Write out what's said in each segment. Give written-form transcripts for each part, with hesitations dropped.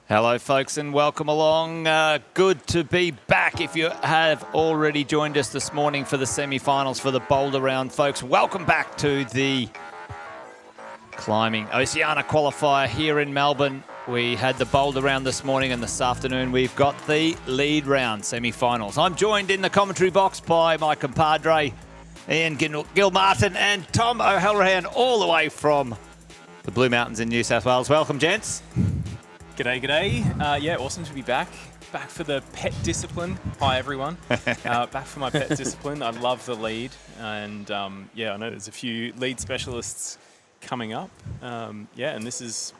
Hello, folks, and welcome along. Good to be back. If you have already joined us this morning for the semi-finals for the Boulder round, folks, welcome back to the Climbing Oceania Qualifier here in Melbourne. We had the Boulder round this morning, and this afternoon we've got the lead round semi-finals. I'm joined in the commentary box by my compadre, Ian Gilmartin and Tom O'Halloran, all the way from the Blue Mountains in New South Wales. Welcome, gents. G'day, g'day. Yeah, awesome to be back. Back for the pet discipline. Hi, everyone. Back for my pet discipline. I love the lead. And yeah, I know there's a few lead specialists coming up. Yeah, and this is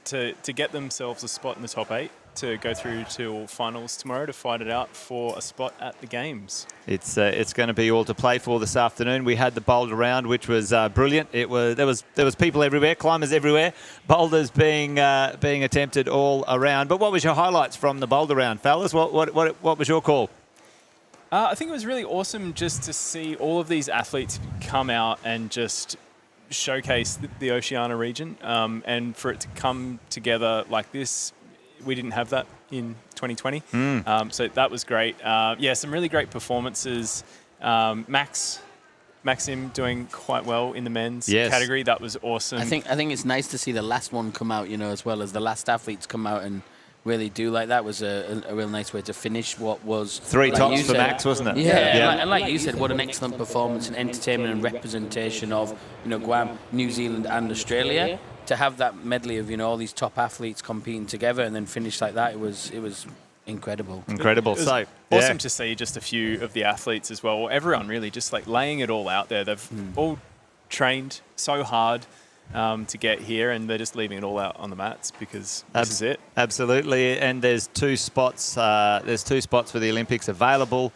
to get themselves a spot in the top 8 to go through to finals tomorrow to fight it out for a spot at the Games. It's going to be all to play for this afternoon. We had the Boulder round, which was brilliant. There was people everywhere, climbers everywhere, boulders being attempted all around. But what was your highlights from the Boulder round, fellas? What was your call? I think it was really awesome just to see all of these athletes come out and just showcase the Oceania region, and for it to come together like this. We didn't have that in 2020, so that was great. Yeah, some really great performances. Maxim doing quite well in the men's category. That was awesome. I think it's nice to see the last one come out, as well as the last athletes come out and really do like that. Was a real nice way to finish what was 3 tops for Max, wasn't it? Yeah. And like you said, what an excellent performance and entertainment and representation of Guam, New Zealand, and Australia. To have that medley of all these top athletes competing together and then finish like that, it was incredible. Incredible. It was awesome to see just a few of the athletes as well. Everyone really just like laying it all out there. They've all trained so hard to get here, and they're just leaving it all out on the mats because this is it. Absolutely. And there's 2 spots. There's 2 spots for the Olympics available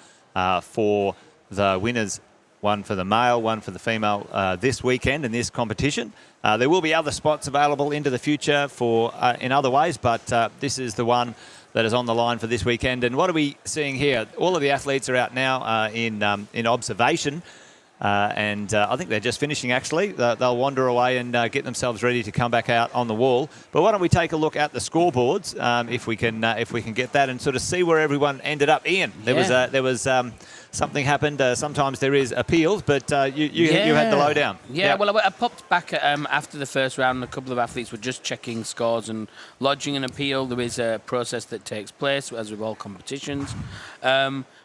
for the winners. One for the male, one for the female this weekend in this competition. There will be other spots available into the future for in other ways, but this is the one that is on the line for this weekend. And what are we seeing here? All of the athletes are out now in observation, and I think they're just finishing, actually. They'll wander away and get themselves ready to come back out on the wall. But why don't we take a look at the scoreboards, if we can get that and sort of see where everyone ended up. Ian, there was something happened. Sometimes there is appeals, but you had the lowdown. Yeah, well, I popped back after the first round. A couple of athletes were just checking scores and lodging an appeal. There is a process that takes place, as with all competitions.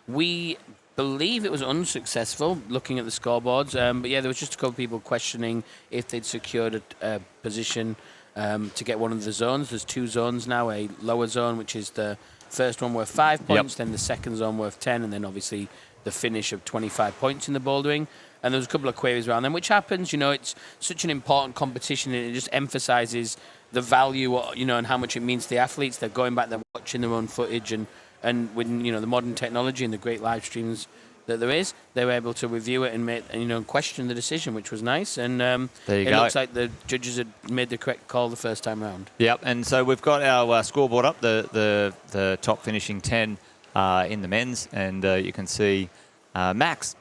We believe it was unsuccessful looking at the scoreboards, but yeah, there was just a couple of people questioning if they'd secured a position to get one of the zones. There's 2 zones now, a lower zone, which is the first one worth 5 points, then the second zone worth 10, and then obviously the finish of 25 points in the bouldering. And there was a couple of queries around them, which happens. It's such an important competition, and it just emphasises the value, and how much it means to the athletes. They're going back, they're watching their own footage, and with the modern technology and the great live streams that there is, they were able to review it and make question the decision, which was nice. And it looks like the judges had made the correct call the first time round. Yep. And so we've got our scoreboard up, the top finishing 10 in the men's, and you can see Max,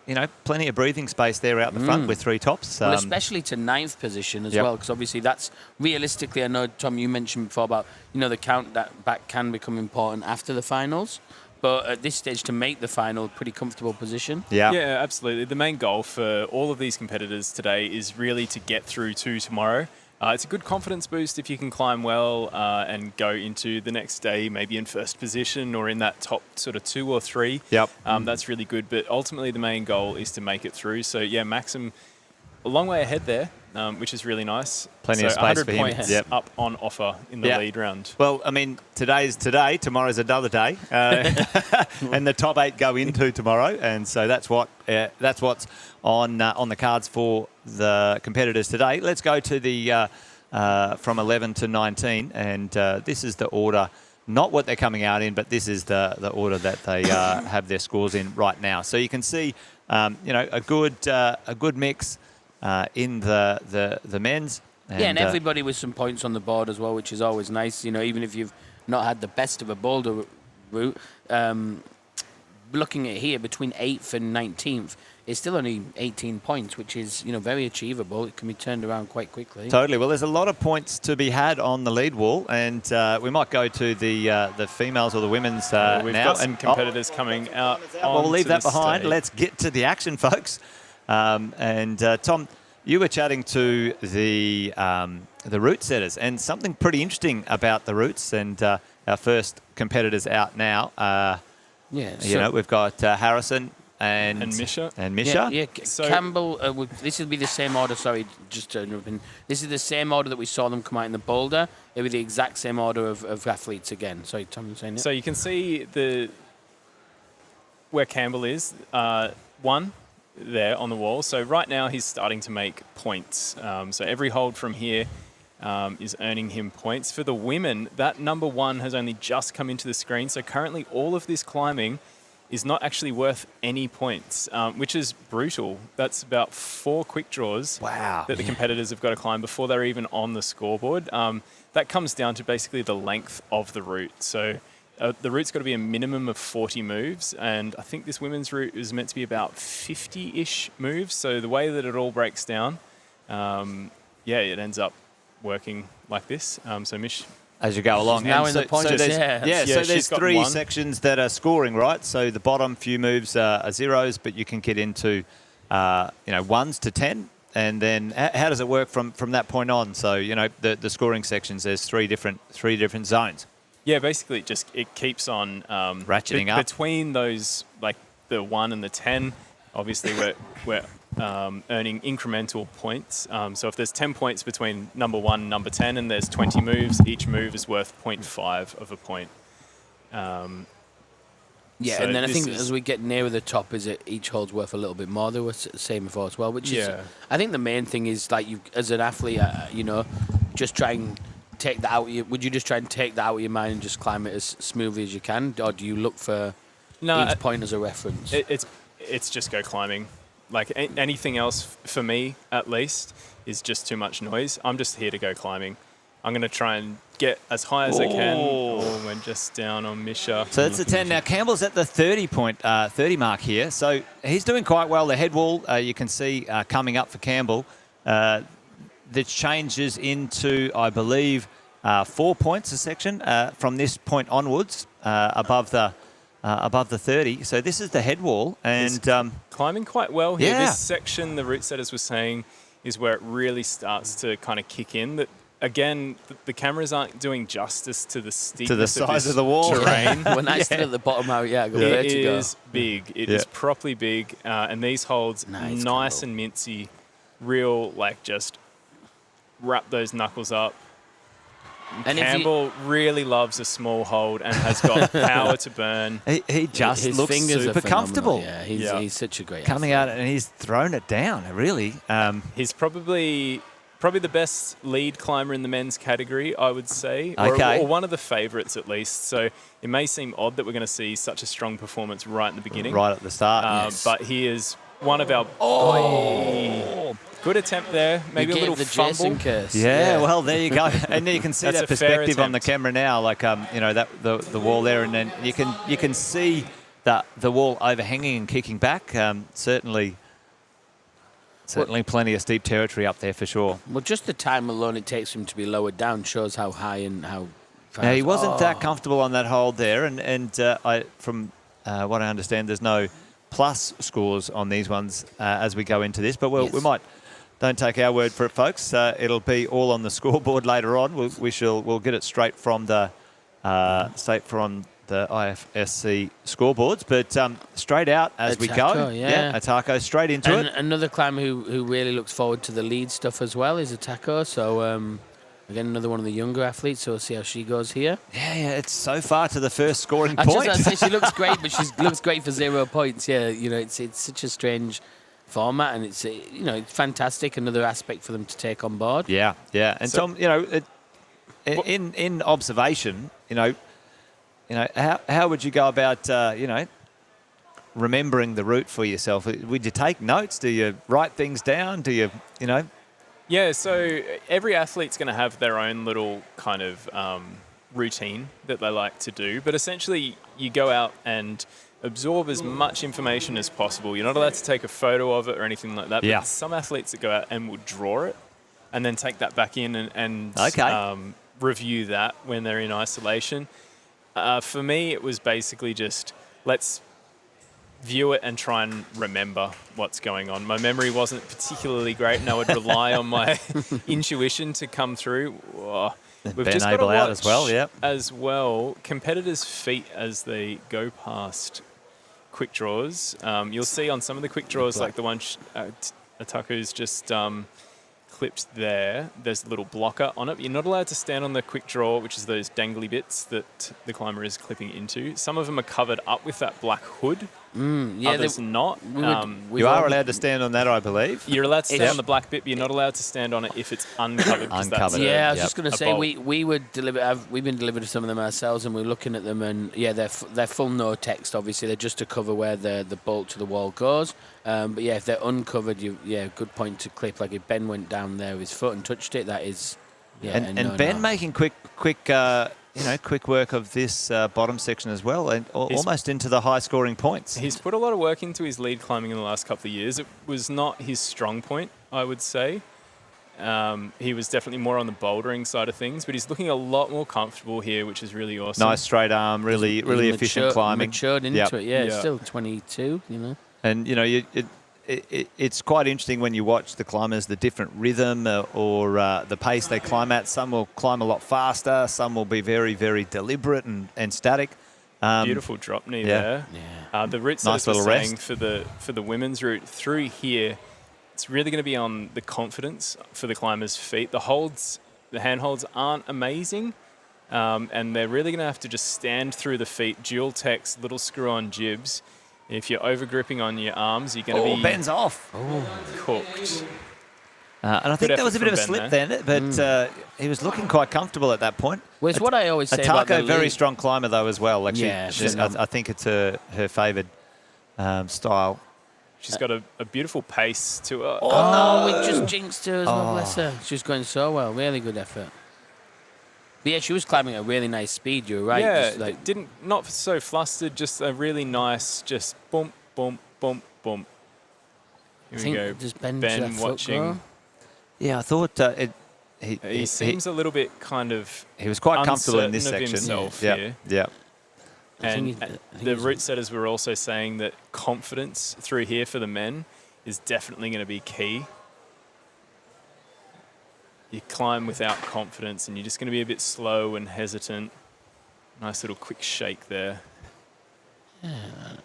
plenty of breathing space there out the front with 3 tops. Well, especially to 9th position as well, because obviously that's realistically, I know, Tom, you mentioned before about, the count that back can become important after the finals. But at this stage, to make the final, pretty comfortable position. Yeah, absolutely. The main goal for all of these competitors today is really to get through to tomorrow. It's a good confidence boost if you can climb well and go into the next day maybe in first position or in that top sort of 2 or 3. Yep. That's really good. But ultimately, the main goal is to make it through. So, yeah, Maxim, a long way ahead there, which is really nice. Plenty of space for him. 100 points up on offer in the lead round. Well, I mean, today's today, tomorrow's another day, and the top 8 go into tomorrow, and so that's what's on the cards for the competitors today. Let's go to the from 11 to 19, and this is the order. Not what they're coming out in, but this is the order that they have their scores in right now. So you can see, a good mix in the men's. And everybody with some points on the board as well, which is always nice. Even if you've not had the best of a boulder route, looking at here, between 8th and 19th, it's still only 18 points, which is, very achievable. It can be turned around quite quickly. Totally. Well, there's a lot of points to be had on the lead wall, and we might go to the females or the women's now. We've got some competitors coming out. We'll leave that behind. Stage. Let's get to the action, folks. Tom, you were chatting to the route setters, and something pretty interesting about the routes, and our first competitors out now. We've got Harrison and Misha. Yeah. So Campbell, this will be the same order. Sorry, just to interrupt. This is the same order that we saw them come out in the Boulder. It'll be the exact same order of athletes again. Sorry, Tom, you saying it? So you can see where Campbell is, one there on the wall. So right now he's starting to make points. So every hold from here is earning him points. For the women, that number 1 has only just come into the screen. So currently all of this climbing is not actually worth any points, which is brutal. That's about 4 quick draws that the competitors have got to climb before they're even on the scoreboard. That comes down to basically the length of the route. So the route's got to be a minimum of 40 moves, and I think this women's route is meant to be about 50-ish moves. So the way that it all breaks down, it ends up working like this. So Mish... As you go along. Now in the points, so there's 3 sections that are scoring, right? So the bottom few moves are zeros, but you can get into, 1s to 10. And then how does it work from that point on? So, the scoring sections, there's three different zones. Yeah, basically it keeps on ratcheting up. Between those, like the 1 and the 10, obviously we're earning incremental points. So if there's 10 points between number 1 and number 10 and there's 20 moves, each move is worth 0.5 of a point. And then I think as we get nearer the top, each hole's worth a little bit more. They were saying before as well, which is, I think the main thing is, like, you as an athlete, just try and take that out. Would you just try and take that out of your mind and just climb it as smoothly as you can, or do you look for each point as a reference? It's just go climbing. Like anything else, for me at least, is just too much noise. I'm just here to go climbing. I'm going to try and get as high as I can. Oh, we're just down on Misha. So it's a 10. Now, Campbell's at the 30 mark here. So he's doing quite well. The head wall, you can see coming up for Campbell. That changes into, I believe, 4 points a section from this point onwards above the 30. So this is the head wall. And climbing quite well here. Yeah. This section, the route setters were saying, is where it really starts to kind of kick in. That again, the cameras aren't doing justice to the steepness to the size of the wall terrain. When I stood at the bottom, it is big. It is properly big, and these holds nice and mincy, real, like, just wrap those knuckles up. And Campbell really loves a small hold and has got power to burn. He just his looks fingers super comfortable. Yeah, he's such a great coming athlete. out, and he's thrown it down, really. He's probably the best lead climber in the men's category, I would say, Okay. or one of the favourites at least. So it may seem odd that we're going to see such a strong performance right in the beginning. Right at the start. But he is one of our... Good attempt there. Maybe a little fumble. Jason curse. Yeah, well, there you go. And you can see that perspective on the camera now, like that the wall there, and then you can see the wall overhanging and kicking back. Certainly plenty of steep territory up there for sure. Well, just the time alone it takes him to be lowered down shows how high and how fast. Now, he wasn't that comfortable on that hold there, and from what I understand, there's no plus scores on these ones as we go into this, but we might. Don't take our word for it, folks. It'll be all on the scoreboard later on. We'll get it straight from the IFSC scoreboards, but straight out as we go. Yeah, Atako straight into it. Another climber who really looks forward to the lead stuff as well is Atako. So again, another one of the younger athletes. So we'll see how she goes here. Yeah, it's so far to the first scoring I point. Just say she looks great, but she looks great for 0 points. Yeah, it's such a strange format, and it's fantastic. Another aspect for them to take on board. Yeah. And so, Tom, in observation, how would you go about remembering the route for yourself? Would you take notes? Do you write things down? Do you Yeah. So every athlete's going to have their own little kind of routine that they like to do, but essentially you go out and absorb as much information as possible. You're not allowed to take a photo of it or anything like that. Yeah. But some athletes that go out and will draw it and then take that back in and review that when they're in isolation. For me, it was basically just let's view it and try and remember what's going on. My memory wasn't particularly great, and I would rely on my intuition to come through. Whoa. We've Ben just got to Abel watch out as well, yep. as well competitors' feet as they go past quick draws. You'll see on some of the quick draws, like the one Ataku's just clipped there, there's a little blocker on it. You're not allowed to stand on the quick draw, which is those dangly bits that the climber is clipping into. Some of them are covered up with that black hood. Others not. You are allowed to stand on that, I believe. You're allowed to stand on the black bit, but you're not allowed to stand on it if it's uncovered. Uncovered. I was just going to say, we would deliver. We've been delivered some of them ourselves, and we're looking at them, and they're full no text. Obviously, they're just to cover where the bolt to the wall goes. But if they're uncovered, good point to clip. Like if Ben went down there with his foot and touched it, that is. And Ben making quick work of this bottom section as well, and almost into the high-scoring points. He's put a lot of work into his lead climbing in the last couple of years. It was not his strong point, I would say. He was definitely more on the bouldering side of things, but he's looking a lot more comfortable here, which is really awesome. Nice straight arm, really efficient climbing. Matured into it, He's still 22, And, it's quite interesting when you watch the climbers, the different rhythm or the pace they climb at. Some will climb a lot faster. Some will be very, very deliberate and static. Beautiful drop knee there. Yeah. The route nice little saying for the women's route through here, it's really going to be on the confidence for the climbers' feet. The hand holds aren't amazing, and they're really going to have to just stand through the feet, dual techs, little screw-on jibs. If you're over gripping on your arms, you're going to be Ben's off. Cooked. And I think there was a bit of a slip then, but he was looking quite comfortable at that point. Well, it's what I always say about the lead. Very strong climber though as well. Like I think it's her favoured style. She's got a beautiful pace to her. Oh, no, we just jinxed her as well, bless her. She was going so well. Really good effort. But she was climbing at a really nice speed, you're right. Yeah, not so flustered, just a really nice, just bump, bump, bump, bump. Here we go. Does Ben watching. Yeah, I thought he seems a little bit kind of. He was quite comfortable in this section. Himself here. Yeah. And the route setters were also saying that confidence through here for the men is definitely going to be key. You climb without confidence and you're just going to be a bit slow and hesitant. Nice little quick shake there. Yeah.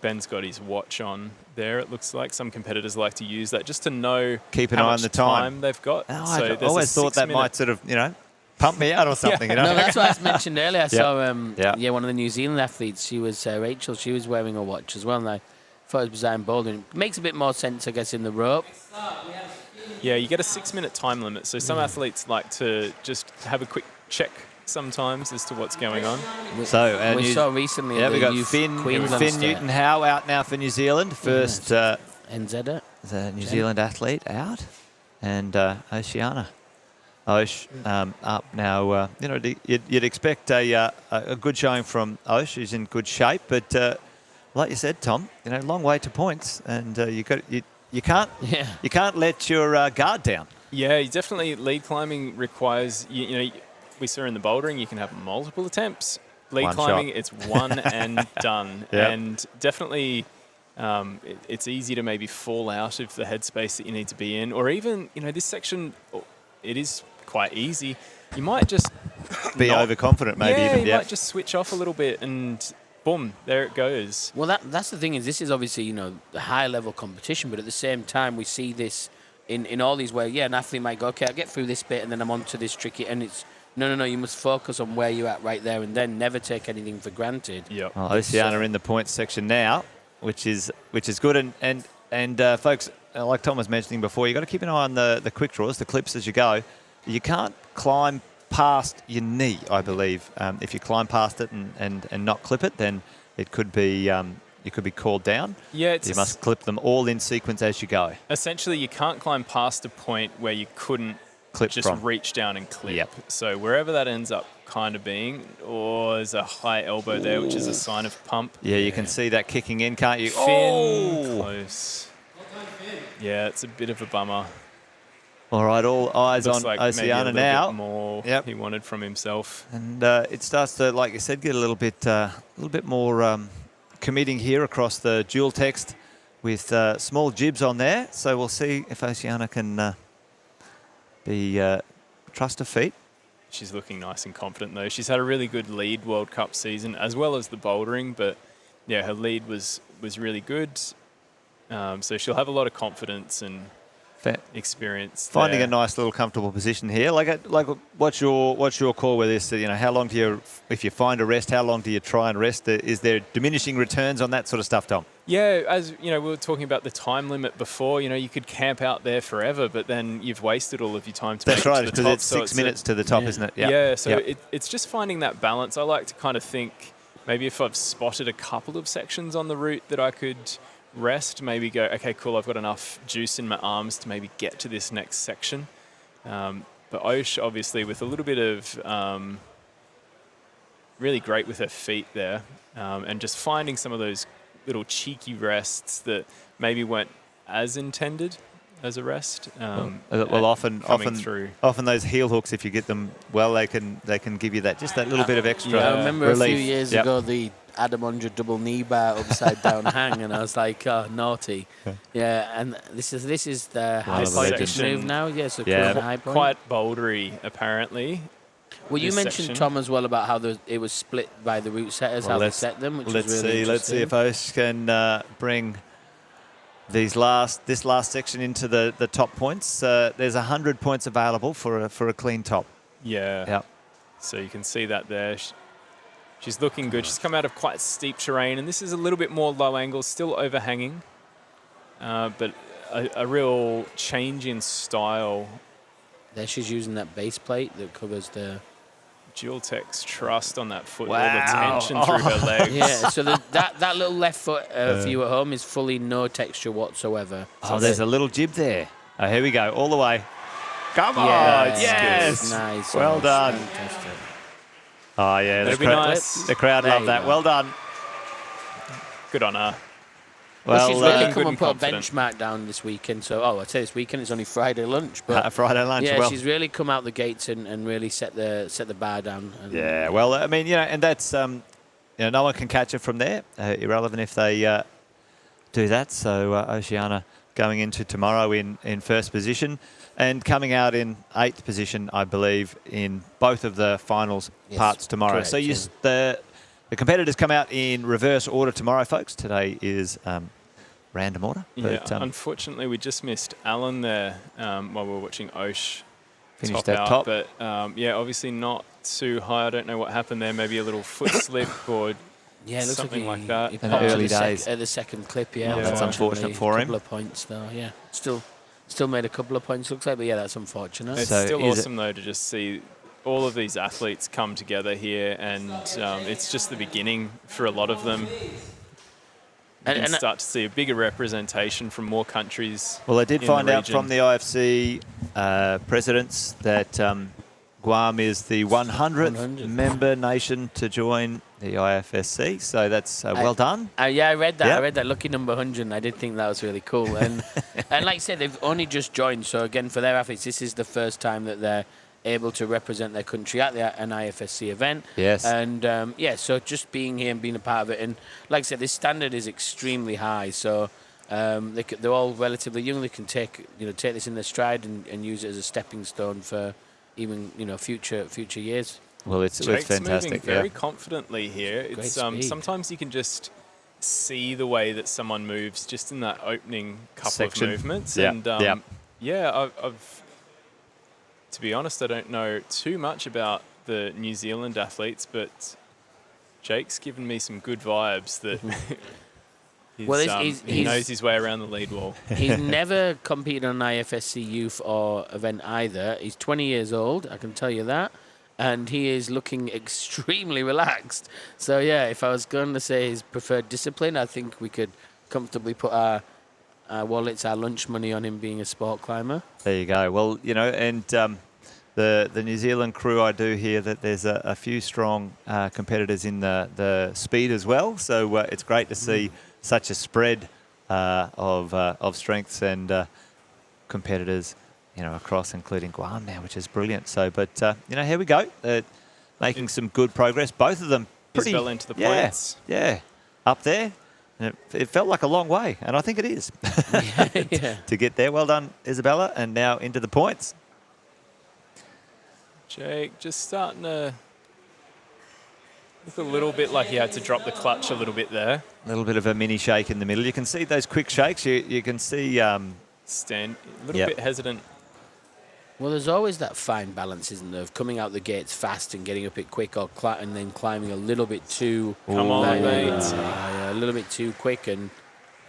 Ben's got his watch on there, it looks like. Some competitors like to use that just to know keep an eye on the time they've got. I always thought that might sort of, pump me out or something. No, that's what I mentioned earlier. I saw one of the New Zealand athletes, she was Rachel, she was wearing a watch as well, and I thought it was bizarre in bouldering. It makes a bit more sense, I guess, in the rope. Yeah, you get a 6-minute time limit, so some athletes like to just have a quick check sometimes as to what's going on. So we saw recently we got Finn Newton-Howe out now for New Zealand. First NZ the New Zealand athlete out, and Oceana. Osh up now. You'd expect a good showing from Osh. She's in good shape, but like you said, Tom, long way to points, and you can't let your guard down. Yeah, definitely. Lead climbing requires we saw in the bouldering you can have multiple attempts. Lead climbing, it's one and done. Yep. And definitely, it's easy to maybe fall out of the headspace that you need to be in, or even this section, it is quite easy. You might just be overconfident, maybe. Yeah, even. You might just switch off a little bit and. Boom, there it goes. Well, that's the thing is this is obviously, the high-level competition, but at the same time we see this in all these where, an athlete might go, okay, I'll get through this bit and then I'm on to this tricky, and it's, no, you must focus on where you're at right there and then never take anything for granted. Yep. Well, Oceana in the points section now, which is good, and folks, like Tom was mentioning before, you've got to keep an eye on the quick draws, the clips as you go. You can't climb past your knee, I believe. If you climb past it and not clip it, then it could be you could be called down. Yeah, you must clip them all in sequence as you go. Essentially, you can't climb past a point where you couldn't clip just from. reach down and clip. Yep. So wherever that ends up kind of being, or there's a high elbow there, which is a sign of pump. Yeah, you can see that kicking in, can't you? Fin close. Yeah, it's a bit of a bummer. All right, all eyes Looks on like maybe a Oceana little now. bit more Yep. he wanted from himself. And it starts to, like you said, get a little bit more committing here across the dual text with small jibs on there. So we'll see if Oceana can trust her feet. She's looking nice and confident, though. She's had a really good lead World Cup season, as well as the bouldering. But, yeah, her lead was really good. So she'll have a lot of confidence and experience. Finding there. a nice little comfortable position here. Like what's your call with this? You know, how long do you, if you find a rest, how long do you try and rest? Is there diminishing returns on that sort of stuff, Tom? Yeah, as you know, we were talking about the time limit before. You know, you could camp out there forever, but then you've wasted all of your time to That's make right, it to the because top. it's So 6 minutes to the top, isn't it? Yep. Yeah, so Yep. it's just finding that balance. I like to kind of think maybe if I've spotted a couple of sections on the route that I could rest, maybe go, okay, cool, I've got enough juice in my arms to maybe get to this next section. But Osh, obviously, with a little bit of really great with her feet there, and just finding some of those little cheeky rests that maybe weren't as intended as a rest. Often those heel hooks, if you get them well, they can give you just that little bit of extra. I remember relief. a few years ago the Adam Ondra double knee bar upside down hang, and I was like, oh, naughty. Yeah, and this is the high point section. move now. Yeah, so high point. Quite bouldery, apparently. Well, you this mentioned, section. Tom, as well about how it was split by the route setters, how they set them, which was really Let's see if Osh can bring this last section into the top points. There's 100 points available for a clean top. Yeah. Yep. So you can see that there. She's looking good. She's come out of quite steep terrain, and this is a little bit more low angle, still overhanging, but a real change in style. There she's using that base plate that covers the... Dual text trust on that foot, Wow. all the tension through her legs. Yeah, so that little left foot for you at home is fully no texture whatsoever. Oh, there's a little jib there. Oh, here we go, all the way. Come on, Yeah, yes. Nice. Well done. Fantastic. Oh, yeah. That'd be nice. The crowd There love you that. go. Well done. Good on her. Well, she's looking really good come and and put a confident. benchmark down this weekend. So, I'd say this weekend it's only Friday lunch, but Friday lunch. yeah, well, she's really come out the gates and really set the bar down. And yeah. Well, I mean, and that's no one can catch her from there. Irrelevant if they do that. So Oceana going into tomorrow in first position and coming out in 8th position, I believe, in both of the finals parts tomorrow. correct, So the competitors come out in reverse order tomorrow, folks. Today is random order. Yeah, But, unfortunately, we just missed Alan there while we were watching Osh Finished top that out. top. But, obviously not too high. I don't know what happened there. Maybe a little foot slip or yeah, it looks something like like that. He In the popped early to days. at the second clip. Yeah, That's unfortunate for him. A couple of points though. Yeah, still made a couple of points. Looks like, but yeah, that's unfortunate. It's So still is awesome, though, to just see all of these athletes come together here, and it's just the beginning for a lot of them. And start to see a bigger representation from more countries. Well, I did in find the out region. from the IFC presidents that Guam is the 100th member nation to join the IFSC. So that's well done. Yeah, I read that. Yep. I read that. Lucky number 100. I did think that was really cool. And and like I said, they've only just joined. So again, for their athletes, this is the first time that they're able to represent their country at an IFSC event. Yes. And so just being here and being a part of it, and like I said, this standard is extremely high. So they're all relatively young. They can take this in their stride and use it as a stepping stone for even future years. Well, it's Jake's fantastic. moving very confidently here. It's speed. sometimes you can just see the way that someone moves just in that opening couple Section. of movements. Yeah. And Yeah. I've to be honest, I don't know too much about the New Zealand athletes, but Jake's given me some good vibes that he knows his way around the lead wall. He's never competed on an IFSC youth or event either. He's 20 years old, I can tell you that. And he is looking extremely relaxed. So, yeah, if I was going to say his preferred discipline, I think we could comfortably put our Well, it's our lunch money on him being a sport climber. There you go. Well, and the New Zealand crew, I do hear that there's a few strong competitors in the speed as well. So it's great to see such a spread of strengths and competitors, across, including Guam now, which is brilliant. So, but here we go, making some good progress. Both of them pretty Isabella into the points. Yeah, up there. And it felt like a long way, and I think it is to get there. Well done, Isabella, and now into the points. Jake just starting to look a little bit like he had to drop the clutch a little bit there. A little bit of a mini shake in the middle. You can see those quick shakes. You can see... Stand a little bit hesitant. Well, there's always that fine balance, isn't there, of coming out the gates fast and getting up it quick, or and then climbing a little bit too... Come on, mate. A little bit too quick. And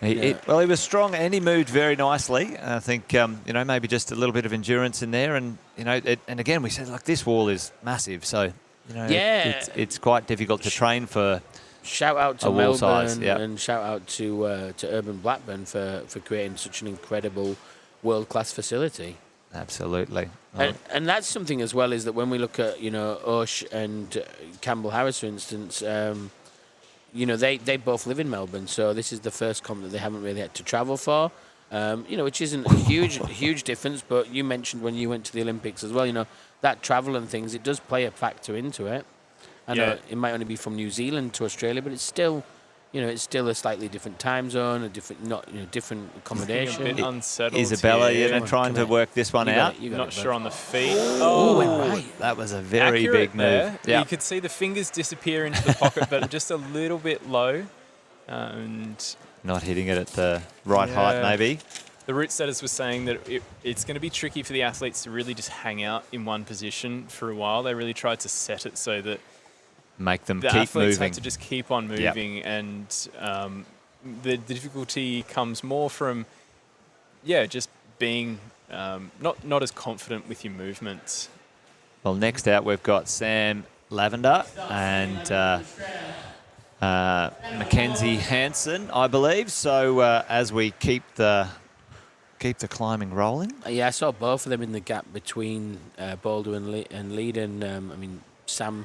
he was strong and he moved very nicely. I think, maybe just a little bit of endurance in there. And, and again, we said, like, this wall is massive. So, it's quite difficult to train for... Shout out to Melbourne size, and shout out to Urban Blackburn for creating such an incredible world-class facility. Absolutely. And that's something as well, is that when we look at, Osh and Campbell Harris, for instance, they both live in Melbourne, so this is the first comp that they haven't really had to travel for, which isn't a huge difference, but you mentioned when you went to the Olympics as well, that travel and things, it does play a factor into it. I know it might only be from New Zealand to Australia, but it's still, it's still a slightly different time zone, a different, different accommodation. A bit unsettled. Isabella, trying to work this one out. Not sure on the feet. Oh, went right. That was a very accurate big move. You could see the fingers disappear into the pocket, but just a little bit low. And not hitting it at the right height, maybe. The route setters were saying that it's going to be tricky for the athletes to really just hang out in one position for a while. They really tried to set it so that make them the keep athletes moving. have to just keep on moving, and the difficulty comes more from, just being not as confident with your movements. Well, next out we've got Sam Lavender and Mackenzie Hansen, I believe. So as we keep the climbing rolling. Yeah, I saw both of them in the gap between Boulder and Lead, and Sam,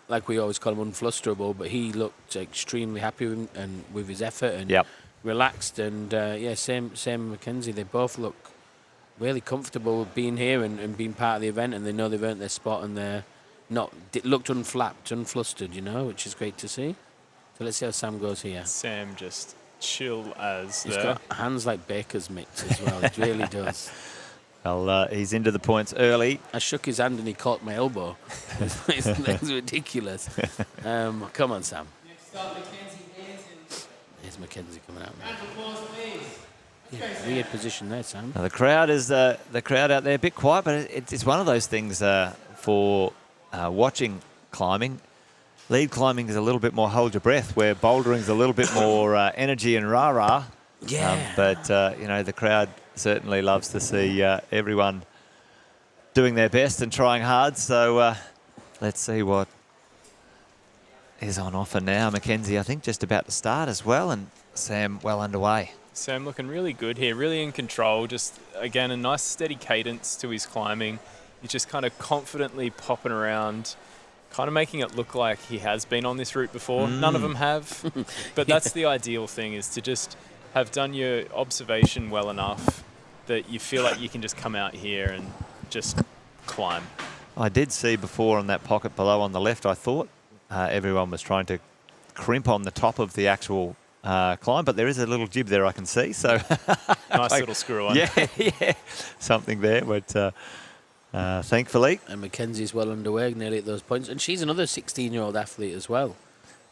like we always call him, unflusterable, but he looked extremely happy with his effort and relaxed. And same Mackenzie. They both look really comfortable with being here and being part of the event, and they know they've earned their spot, and they're looked unflapped, unflustered, which is great to see. So let's see how Sam goes here. Sam just chill as he's got hands like baker's mitts as well. It really does. Well, he's into the points early. I shook his hand and he caught my elbow. It's ridiculous. Come on, Sam. Next up, Mackenzie Hansen. Here's Mackenzie coming out now. Weird position there, Sam. Now, the crowd out there a bit quiet, but it's one of those things for watching climbing. Lead climbing is a little bit more hold your breath, where bouldering is a little bit more energy and rah-rah. Yeah. But the crowd certainly loves to see everyone doing their best and trying hard. So let's see what is on offer now. Mackenzie, I think, just about to start as well, and Sam well underway. Sam looking really good here, really in control. Just, again, a nice steady cadence to his climbing. He's just kind of confidently popping around, kind of making it look like he has been on this route before. None of them have, but that's the ideal thing, is to just have done your observation well enough that you feel like you can just come out here and just climb. I did see before on that pocket below on the left, I thought everyone was trying to crimp on the top of the actual climb, but there is a little jib there I can see. So nice little screw on. Yeah, something there, but thankfully. And Mackenzie's well underway, nearly at those points. And she's another 16-year-old athlete as well.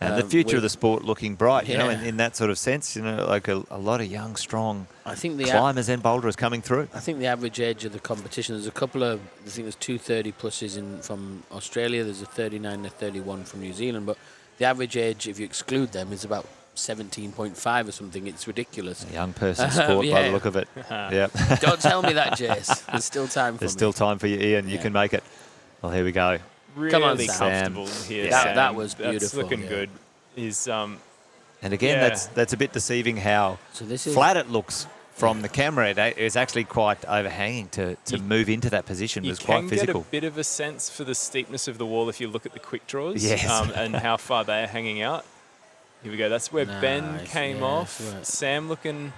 And the future of the sport looking bright, in that sort of sense, like a lot of young, strong climbers and boulderers coming through. I think the average age of the competition, there's a couple of, I think there's 2 30-pluses from Australia, there's a 39 and a 31 from New Zealand, but the average age, if you exclude them, is about 17.5 or something. It's ridiculous. A young person's sport by the look of it. Yeah. Don't tell me that, Jace. There's still time for There's still time for you, Ian. You can make it. Well, here we go. Really Come on, comfortable here, Sam. That was beautiful. That's looking good. He's and again, that's a bit deceiving how so this is flat it looks from the camera, it was actually quite overhanging to move into that position. It was quite physical. You can get a bit of a sense for the steepness of the wall if you look at the quick draws and how far they're hanging out. Here we go. That's where Ben came off. Right. Sam looking...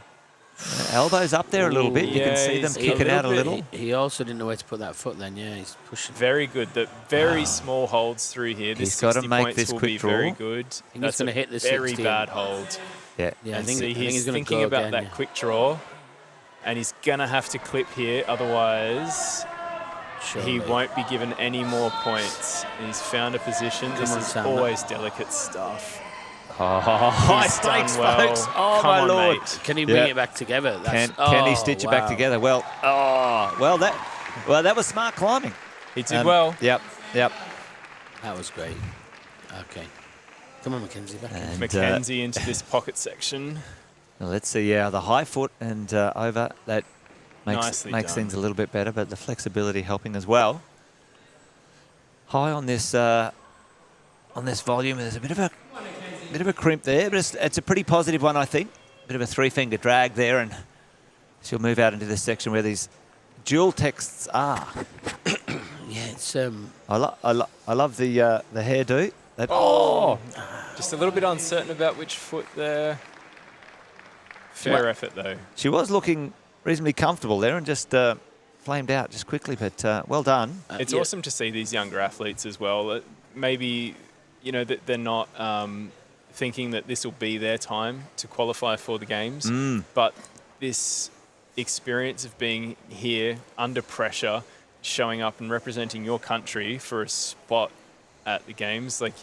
Elbows up there a little bit. You can see them kick it out a little. He also didn't know where to put that foot then, he's pushing. Very good. The very small holds through here. This He's got to 60 make points this will quick be draw. very good. I think That's he's going to hit the 60. very bad hold. Yeah. Yeah, I And think, see, I think he's going to thinking go about again, that quick draw, and he's going to have to clip here, otherwise he won't be given any more points. He's found a position. This is Sam, always delicate stuff. High He's done stakes, well. folks. Oh, Come my on, Lord. mate. Can he bring it back together? Can he stitch it back together? Well, that was smart climbing. He did well. Yep. That was great. Okay. Come on, Mackenzie, back in. And, Mackenzie into this pocket section. Well, let's see. Yeah, the high foot and over that makes Nicely done. things a little bit better, but the flexibility helping as well. High on this volume. There's a bit of a crimp there, but it's a pretty positive one, I think. Bit of a three-finger drag there, and she'll move out into this section where these dual texts are. Yeah, it's I love the hairdo. Just a little bit uncertain about which foot there. Fair effort, though. She was looking reasonably comfortable there and just flamed out just quickly, but well done. It's awesome to see these younger athletes as well. Maybe, that they're not thinking that this will be their time to qualify for the games, but this experience of being here under pressure, showing up and representing your country for a spot at the games, like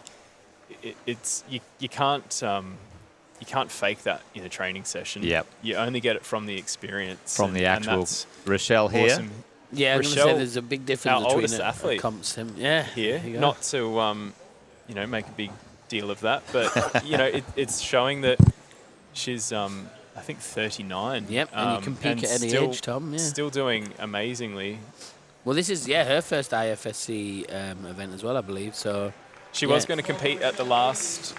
you can't fake that in a training session. Yep. You only get it from the experience. From the actual that's Rochelle here. awesome. yeah. I'm going to say there's a big difference our between oldest a athlete comps him. Yeah, Here, there you go. not to make a big deal of that, but it's showing that she's I think 39. Yep, and you can peak at any age, Tom. Yeah. Still doing amazingly. Well, this is her first IFSC event as well, I believe. So She was going to compete at the last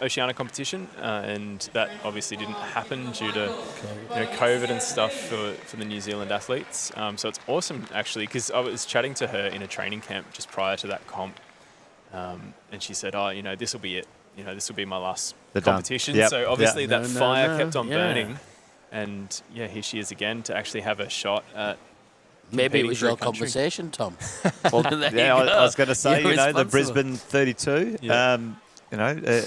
Oceania competition, and that obviously didn't happen due to COVID and stuff for the New Zealand athletes. So it's awesome, actually, because I was chatting to her in a training camp just prior to that comp, and she said, this will be it. This will be my last competition. Yep. So obviously that fire kept on Yeah. burning, and here she is again to actually have a shot at maybe it competing was for a your country. conversation, Tom. Well, There yeah, you go. I was going to say, You're the responsible. Brisbane 32. Yeah.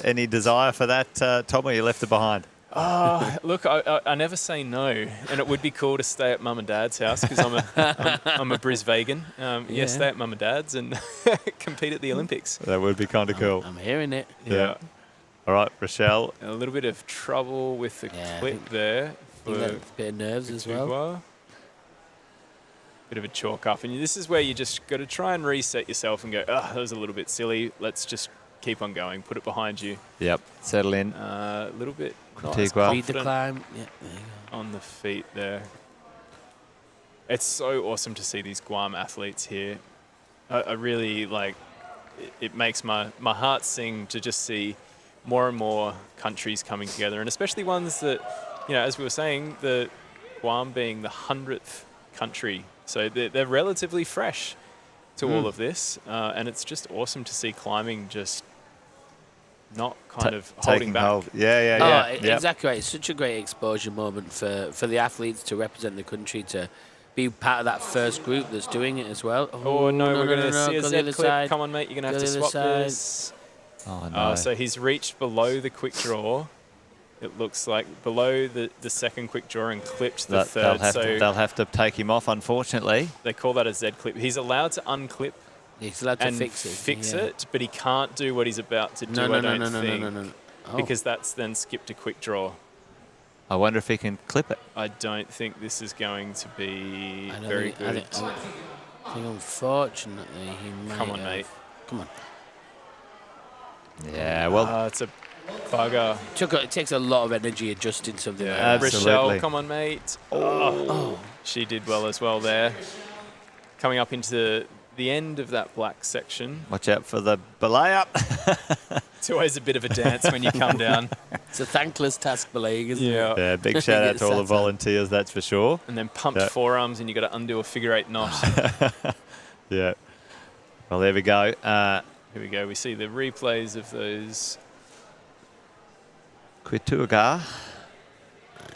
Any desire for that, Tom, or you left it behind? Look, I never say no, and it would be cool to stay at Mum and Dad's house because I'm a Bris vegan. Yeah. Stay at Mum and Dad's and compete at the Olympics. That would be kind of cool. I'm hearing it. Yeah. All right, Rochelle. A little bit of trouble with the Yeah, I clip think- there. I think that's a bit of nerves as well. Tugua. Bit of a chalk up, and this is where you just got to try and reset yourself and go, that was a little bit silly. Let's just keep on going. Put it behind you. Yep. Settle in. A little bit not as Tugua. Read the confident climb. Yeah, there you go. on the feet there. It's so awesome to see these Guam athletes here. I really it makes my heart sing to just see more and more countries coming together, and especially ones that, as we were saying, the Guam being the 100th country. So they're relatively fresh to all of this, and it's just awesome to see climbing just not kind of holding Taking back. hold. Yeah. Yep. Exactly right. It's such a great exposure moment for the athletes to represent the country, to be part of that first group that's doing it as well. Oh, no, we're going to see a go Z the other clip. side. Come on, mate, you're going to have Go to the other swap side. this. Oh, no. So he's reached below the quick draw. It looks like below the second quick draw and clipped the third. They'll have to take him off, unfortunately. They call that a Z clip. He's allowed to unclip He's allowed to and fix it. but he can't do what he's about to do, No. I don't think. No. Oh. Because that's then skipped a quick draw. I wonder if he can clip it. I don't think this is going to be I don't very think- good. I think unfortunately he might Come on, have. mate. Come on. Yeah, well, It's a bugger. It takes a lot of energy adjusting something like Yeah, that. Absolutely. Rochelle, come on, mate. Oh, she did well as well there. Coming up into the end of that black section. watch out for the belay up. It's always a bit of a dance when you come down. It's a thankless task belaying, isn't it? Yeah. Yeah, big shout out to all the volunteers, that's for sure. And then pumped forearms, and you got to undo a figure 8 knot. Yeah. Well, there we go. Here we go. We see the replays of those. Quituga.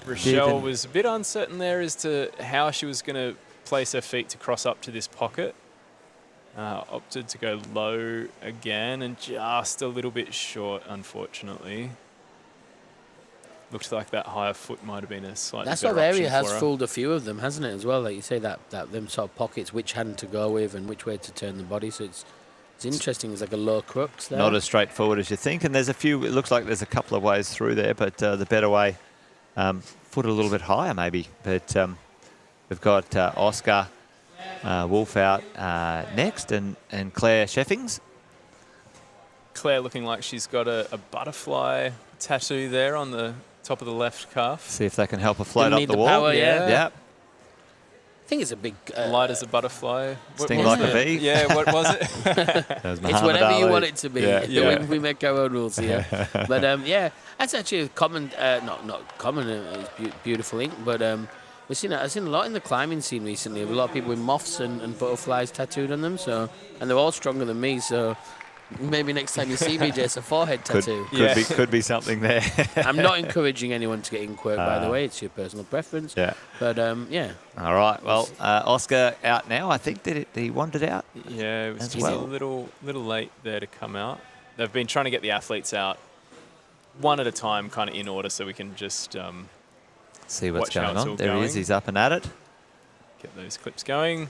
Rochelle was a bit uncertain there as to how she was going to place her feet to cross up to this pocket. Opted to go low again and just a little bit short, unfortunately. Looked like that higher foot might have been a slightly That better sort of area option has for her. fooled a few of them, hasn't it, as well? Like you say, that them sort of pockets, which hand to go with and which way to turn the body. So it's interesting. It's like a low crux there. Not as straightforward as you think. And there's a few, it looks like there's a couple of ways through there, but the better way, foot a little bit higher maybe. But we've got Oscar Wolf out next and Claire Sheffings. Claire looking like she's got a butterfly tattoo there on the top of the left calf. See if they can help her float Didn't up need the the wall. power, yeah. Yep. I think it's a big... Light as a butterfly. Sting What was like a it? bee. Yeah, what was it? That was It's Muhammad whatever you Ali. want it to be. Yeah. Yeah. We make our own rules here. But yeah, that's actually a common, not common, it's beautiful ink, but I've seen a lot in the climbing scene recently. A lot of people with moths and butterflies tattooed on them. So, and they're all stronger than me. So maybe next time you see me, just a forehead tattoo. Could be something there. I'm not encouraging anyone to get ink work, by the way. It's your personal preference. Yeah. But yeah. All right. Well, Oscar out now. I think did he wanted out. Yeah, it was As just well. a little late there to come out. They've been trying to get the athletes out one at a time, kind of in order, so we can just See what's watch how going it's on. all There he is. going. He's up and at it. get those clips going.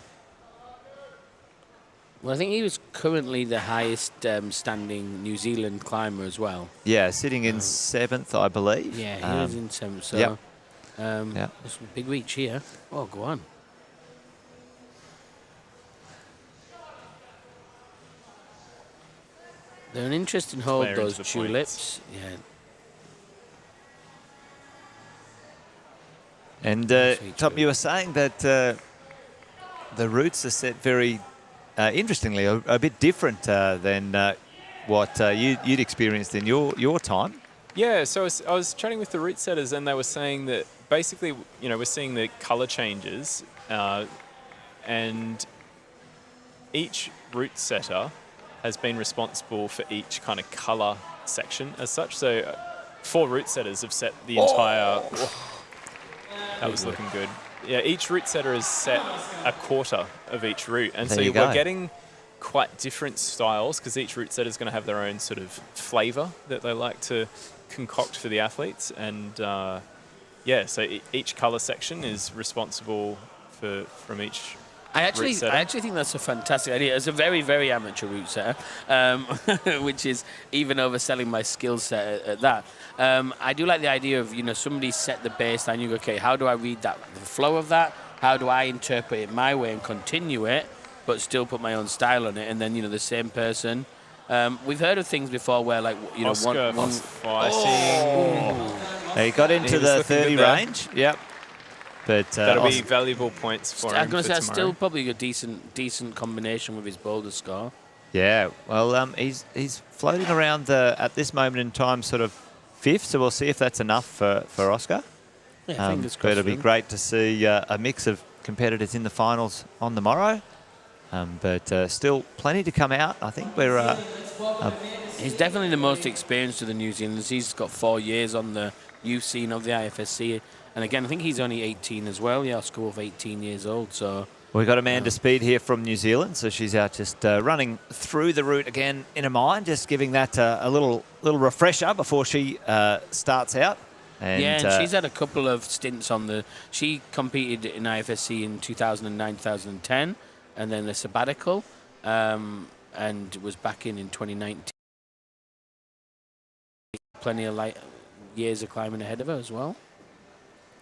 Well, I think he was currently the highest standing New Zealand climber as well. Yeah, sitting in 7th, I believe. Yeah, he was in 7th. So yep. there's a big reach here. Oh, go on. They're an interesting hold, Flare into those the tulips. Yeah. And Sweet Tom, true. you were saying that the routes are set very interestingly, a bit different than what you'd experienced in your time. Yeah, so I was chatting with the route setters, and they were saying that basically, you know, we're seeing the colour changes, and each route setter has been responsible for each kind of colour section as such. So 4 route setters have set the entire... That was looking good. Yeah, each route setter has set a quarter of each route, and There so you we're go. getting quite different styles because each route setter is going to have their own sort of flavour that they like to concoct for the athletes, and yeah, so each colour section is responsible from each. I actually route setter. think that's a fantastic idea. It's a very, very amateur route setter, which is even overselling my skill set at that. I do like the idea of, you know, somebody set the baseline. You go, okay, how do I read that, the flow of that? How do I interpret it my way and continue it, but still put my own style on it? And then, you know, the same person. We've heard of things before where, like, you know, Oscar one fighting. He got into was the looking 30 good there. range. Yep. But That'll be valuable points for him. I'm going to for say that's tomorrow. still probably a decent combination with his boulder score. yeah. Well, he's floating around at this moment in time, sort of 5th. So we'll see if that's enough for Oscar. Yeah, fingers But crossed. it'll for be him. great to see a mix of competitors in the finals on the morrow. But still plenty to come out. I think we're He's definitely the most experienced of the New Zealanders. He's got 4 years on the youth scene of the IFSC. And again, I think he's only 18 as well. Yeah, Oscar Wolf, 18 years old. So we've got Amanda Speed here from New Zealand. So she's out just running through the route again in her mind, just giving that a little refresher before she starts out. And, yeah, and she's had a couple of stints on the... She competed in IFSC in 2009, 2010, and then the sabbatical, and was back in 2019. Plenty of years of climbing ahead of her as well.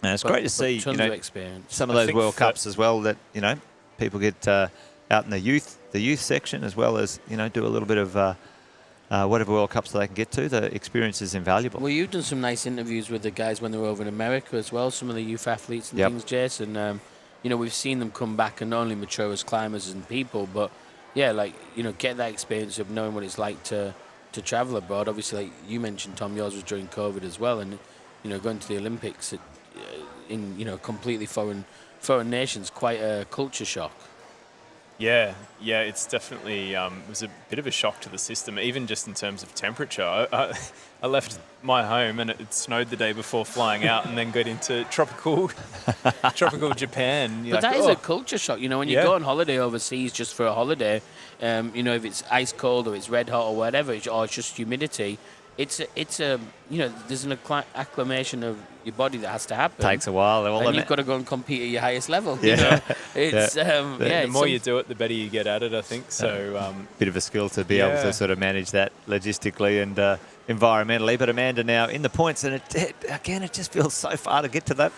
And it's But- great to but see, tons you know, of experience. some of I those think World that- Cups as well that, you know, people get out in the youth section as well as, you know, do a little bit of whatever World Cups they can get to. The experience is invaluable. Well, you've done some nice interviews with the guys when they were over in America as well, some of the youth athletes and Yep. things, Jess. And, you know, we've seen them come back and not only mature as climbers and people, but, yeah, like, you know, get that experience of knowing what it's like to to travel abroad. Obviously, like you mentioned, Tom, yours was during COVID as well, and going to the Olympics in completely foreign nations, quite a culture shock. Yeah, it's definitely it was a bit of a shock to the system, even just in terms of temperature. I left my home and it snowed the day before flying out, and then got into tropical Japan. But that is a culture shock, when you go on holiday overseas just for a holiday. If it's ice cold or it's red hot or whatever, or it's just humidity. It's a there's an acclimation of your body that has to happen. Takes a while. And you've got to go and compete at your highest level. Yeah. It's the more you do it, the better you get at it, I think. So bit of a skill to be able to sort of manage that logistically and environmentally. But Amanda now in the points, and it just feels so far to get to that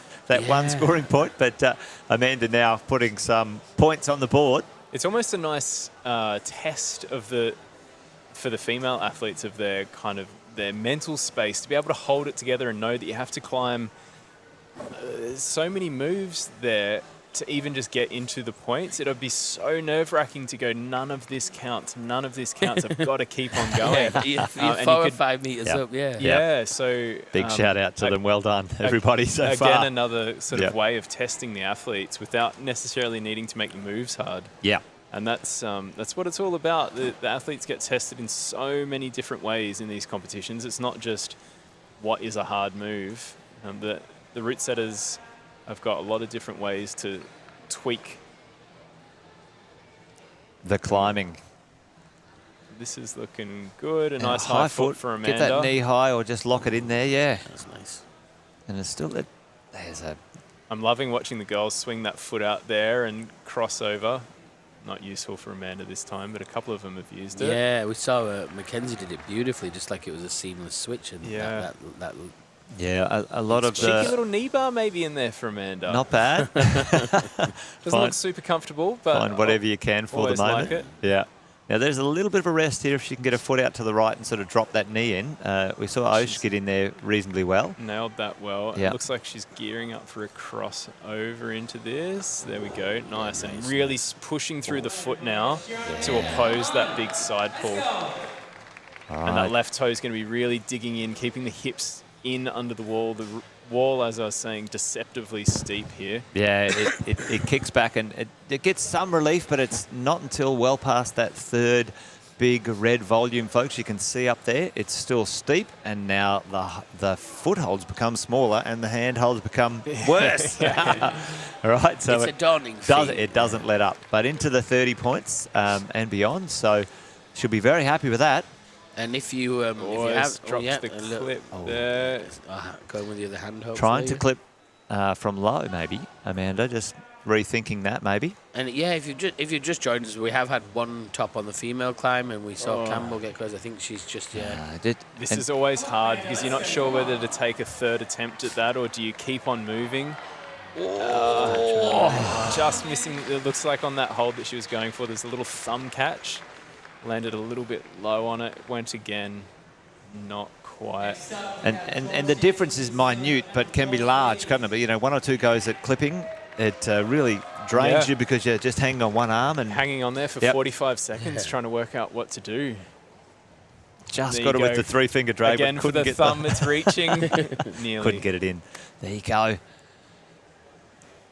one scoring point. But Amanda now putting some points on the board. It's almost a nice test for the female athletes of their mental space to be able to hold it together and know that you have to climb so many moves there to even just get into the points. It would be so nerve-wracking to go, none of this counts. I've got to keep on going. You're 4 or 5 meters up, Yeah, so... Big shout out to them. Well done, everybody, so far. Again, another sort of way of testing the athletes without necessarily needing to make the moves hard. Yeah. And that's what it's all about. The athletes get tested in so many different ways in these competitions. It's not just what is a hard move. The route setters have got a lot of different ways to tweak the climbing. This is looking good. A nice high foot for Amanda. Get that knee high or just lock it in there, yeah. That's nice. And it's still... There's a... I'm loving watching the girls swing that foot out there and cross over. Not useful for Amanda this time, but a couple of them have used it. Yeah, we saw Mackenzie did it beautifully, just like it was a seamless switch. And that a lot of cheeky little knee bar maybe in there for Amanda. Not bad. Doesn't look super comfortable, but find whatever you can for the moment. Like it. Yeah. Now there's a little bit of a rest here if she can get her foot out to the right and sort of drop that knee in. We saw Osh get in there reasonably well. Nailed that well. Yeah. It looks like she's gearing up for a cross over into this. There we go. Nice. And really pushing through the foot now to oppose that big side pull. And that left toe is going to be really digging in, keeping the hips in under the wall. The wall, as I was saying, deceptively steep here. Yeah, it kicks back and it gets some relief, but it's not until well past that third big red volume, folks. You can see up there, it's still steep, and now the footholds become smaller and the handholds become worse. All right, so it's a daunting feat. It doesn't let up, but into the 30 points and beyond, so she'll be very happy with that. And if you have dropped the clip there, going with the other hand, hopefully. Trying to clip from low, maybe, Amanda. Just rethinking that, maybe. And if you just joined us, we have had one top on the female climb, and we saw Campbell get close. I think she's just This is always hard because you're not sure whether to take a third attempt at that or do you keep on moving. Just missing. It looks like on that hold that she was going for, there's a little thumb catch. Landed a little bit low on it. Went again, not quite. And the difference is minute, but can be large, can't it? But, 1 or 2 goes at clipping, it really drains you because you're just hanging on one arm. And hanging on there for 45 seconds trying to work out what to do. Just got it with the 3-finger drag. Again, but for the thumb, it's reaching. Nearly. Couldn't get it in. There you go.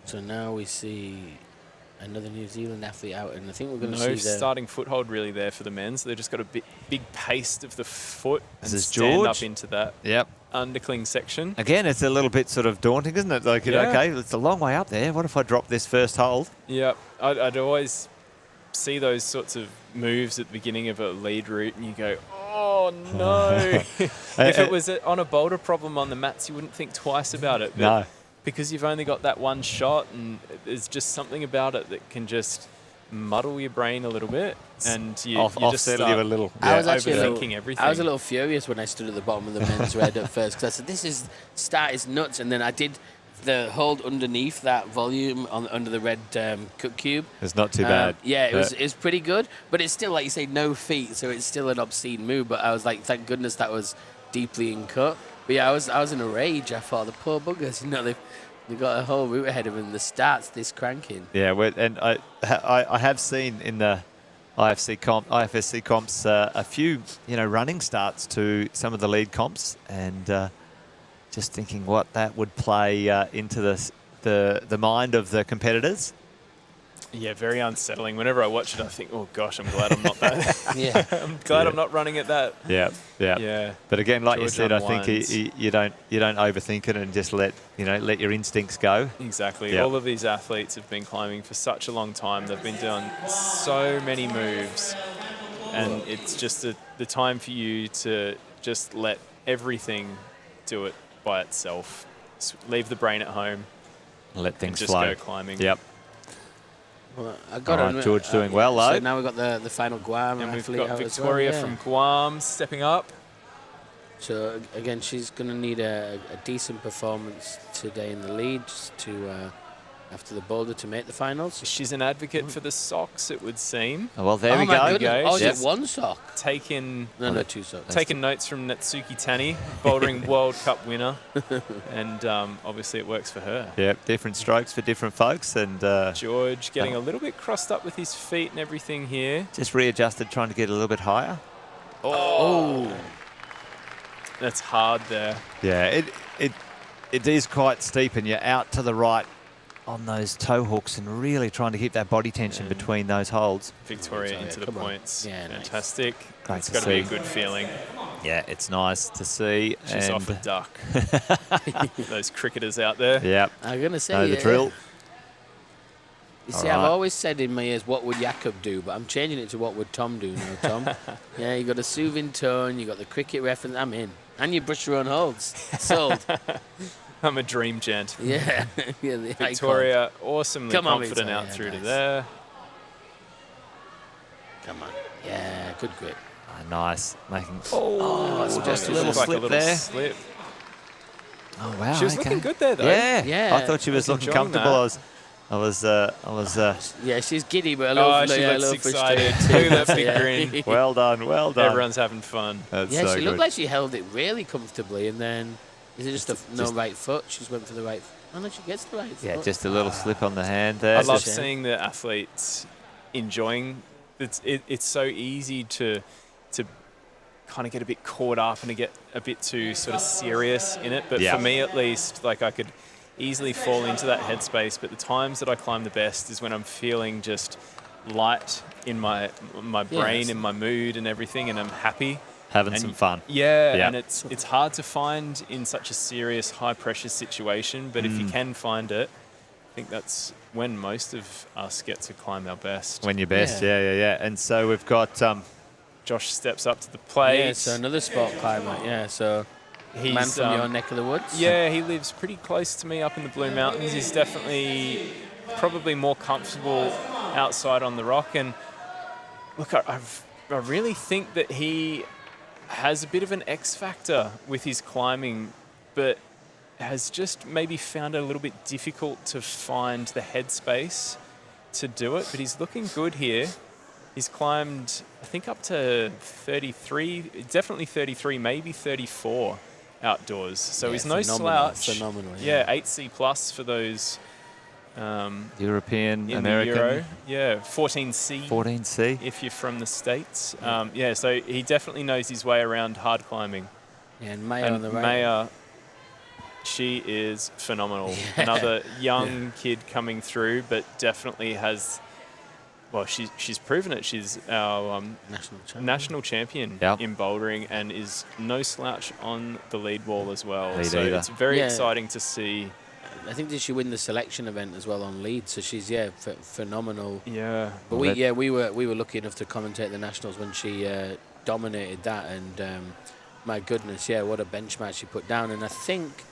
So now we see another New Zealand athlete out, and I think we're going to see the starting foothold really there for the men. So they've just got a big paste of the foot and this is stand George. up into that undercling section. Again, it's a little bit sort of daunting, isn't it? Like, okay, it's a long way up there. What if I drop this first hold? Yeah, I'd always see those sorts of moves at the beginning of a lead route, and you go, oh no. If it was on a boulder problem on the mats, you wouldn't think twice about it. But no. Because you've only got that one shot, and there's just something about it that can just muddle your brain a little bit, and you just start you a little. I was actually overthinking everything. I was a little furious when I stood at the bottom of the men's red at first, because I said, this start is nuts, and then I did the hold underneath that volume under the red cut cube. It's not too bad. Yeah, it was pretty good, but it's still, like you say, no feet, so it's still an obscene move, but I was like, thank goodness that was deeply in cut. But yeah, I was in a rage. I thought, the poor buggers, they've got a whole route ahead of them. The start's this cranking. Yeah, and I have seen in the IFSC comps a few, running starts to some of the lead comps, and just thinking what that would play into the mind of the competitors. Yeah, very unsettling. Whenever I watch it, I think, oh gosh, I'm glad I'm not that. Yeah. I'm glad I'm not running at that. Yeah. But again, like you George said, unwinds. I think you don't overthink it and just let your instincts go. Exactly. Yep. All of these athletes have been climbing for such a long time. They've been doing so many moves, and it's just the time for you to just let everything do it by itself. Leave the brain at home. Let things and just flow. go climbing. Yep. Well, I got All right, George doing well, though. So now we've got the final Guam And we've athlete got out as Victoria well, yeah. from Guam stepping up. So again, she's going to need a decent performance today in the lead just to after the boulder to make the finals. She's an advocate for the socks, it would seem. Oh, well, there we my go. goodness. Oh, is Yes. it one sock? Taking No, two socks. taking notes from Natsuki Tani, bouldering World Cup winner, and obviously it works for her. Yep, different strokes for different folks, and George getting a little bit crossed up with his feet and everything here. just readjusted, trying to get a little bit higher. Oh. That's hard there. Yeah, it is quite steep, and you're out to the right on those toe hooks and really trying to keep that body tension between those holds. Victoria into the come on. points. Yeah, nice. Fantastic. Great It's to got to be a see. good feeling. Yeah, it's nice to see. She's and off a duck. Those cricketers out there. Yep, I'm going to say know the drill. You see, All I've right. always said in my ears, what would Jakob do? But I'm changing it to what would Tom do now, Tom. Yeah, you got a soothing tone, you got the cricket reference, I'm in. And you brush your own holds. Sold. I'm a dream gent. Yeah. Yeah, the icon. Victoria, awesomely Come on, confident Victoria, out through to nice. there. Come on. Yeah, good grip. Nice, making. it's just a It little looked like slip there. Slip. Oh wow, She was okay. looking good there, though. Yeah, Yeah. I thought she was I was looking enjoying comfortable. that. I was. Yeah, she's giddy, but a little, Oh, she a looks little excited. frustrated. Look at that big Yeah. grin. Well done. Everyone's having fun. That's Yeah, so she good. looked like she held it really comfortably, and then is it just no right foot? She's went for the right. Oh no, she gets the right foot. Yeah, just a little slip on the hand there. I love shame. seeing the athletes enjoying. It's so easy to kind of get a bit caught up and to get a bit too sort of serious in it. But Yeah. for me, at least, like I could easily fall into that headspace. But the times that I climb the best is when I'm feeling just light in my brain, Yes. in my mood, and everything, and I'm happy. Having And some fun. Yeah, Yeah. and it's hard to find in such a serious, high-pressure situation, but if you can find it, I think that's when most of us get to climb our best. When you're best, yeah. And so we've got Josh steps up to the plate. Yeah, so another sport climber. Yeah, so He's, man from your neck of the woods. Yeah, he lives pretty close to me up in the Blue Mountains. He's definitely probably more comfortable outside on the rock. And look, I really think that he has a bit of an X factor with his climbing, but has just maybe found it a little bit difficult to find the headspace to do it. But he's looking good here. He's climbed, I think, up to 33, definitely 33, maybe 34 outdoors. So Yeah, he's no phenomenal, slouch. phenomenal, Yeah, yeah. 8C plus for those European, in American, the Euro. Yeah, 14C 14C. if you're from the States. Yeah, so he definitely knows his way around hard climbing. Yeah, and Maya on And the right. Maya, she is phenomenal. Another young kid coming through, but definitely has. Well, she's proven it. She's our national champion Yep. in bouldering and is no slouch on the lead wall as well. Lead so either. it's very Yeah. exciting to see. I think did she win the selection event as well on lead? So she's phenomenal. Yeah. But Well, we were lucky enough to commentate the nationals when she dominated that, and my goodness, yeah, what a benchmark she put down. And I think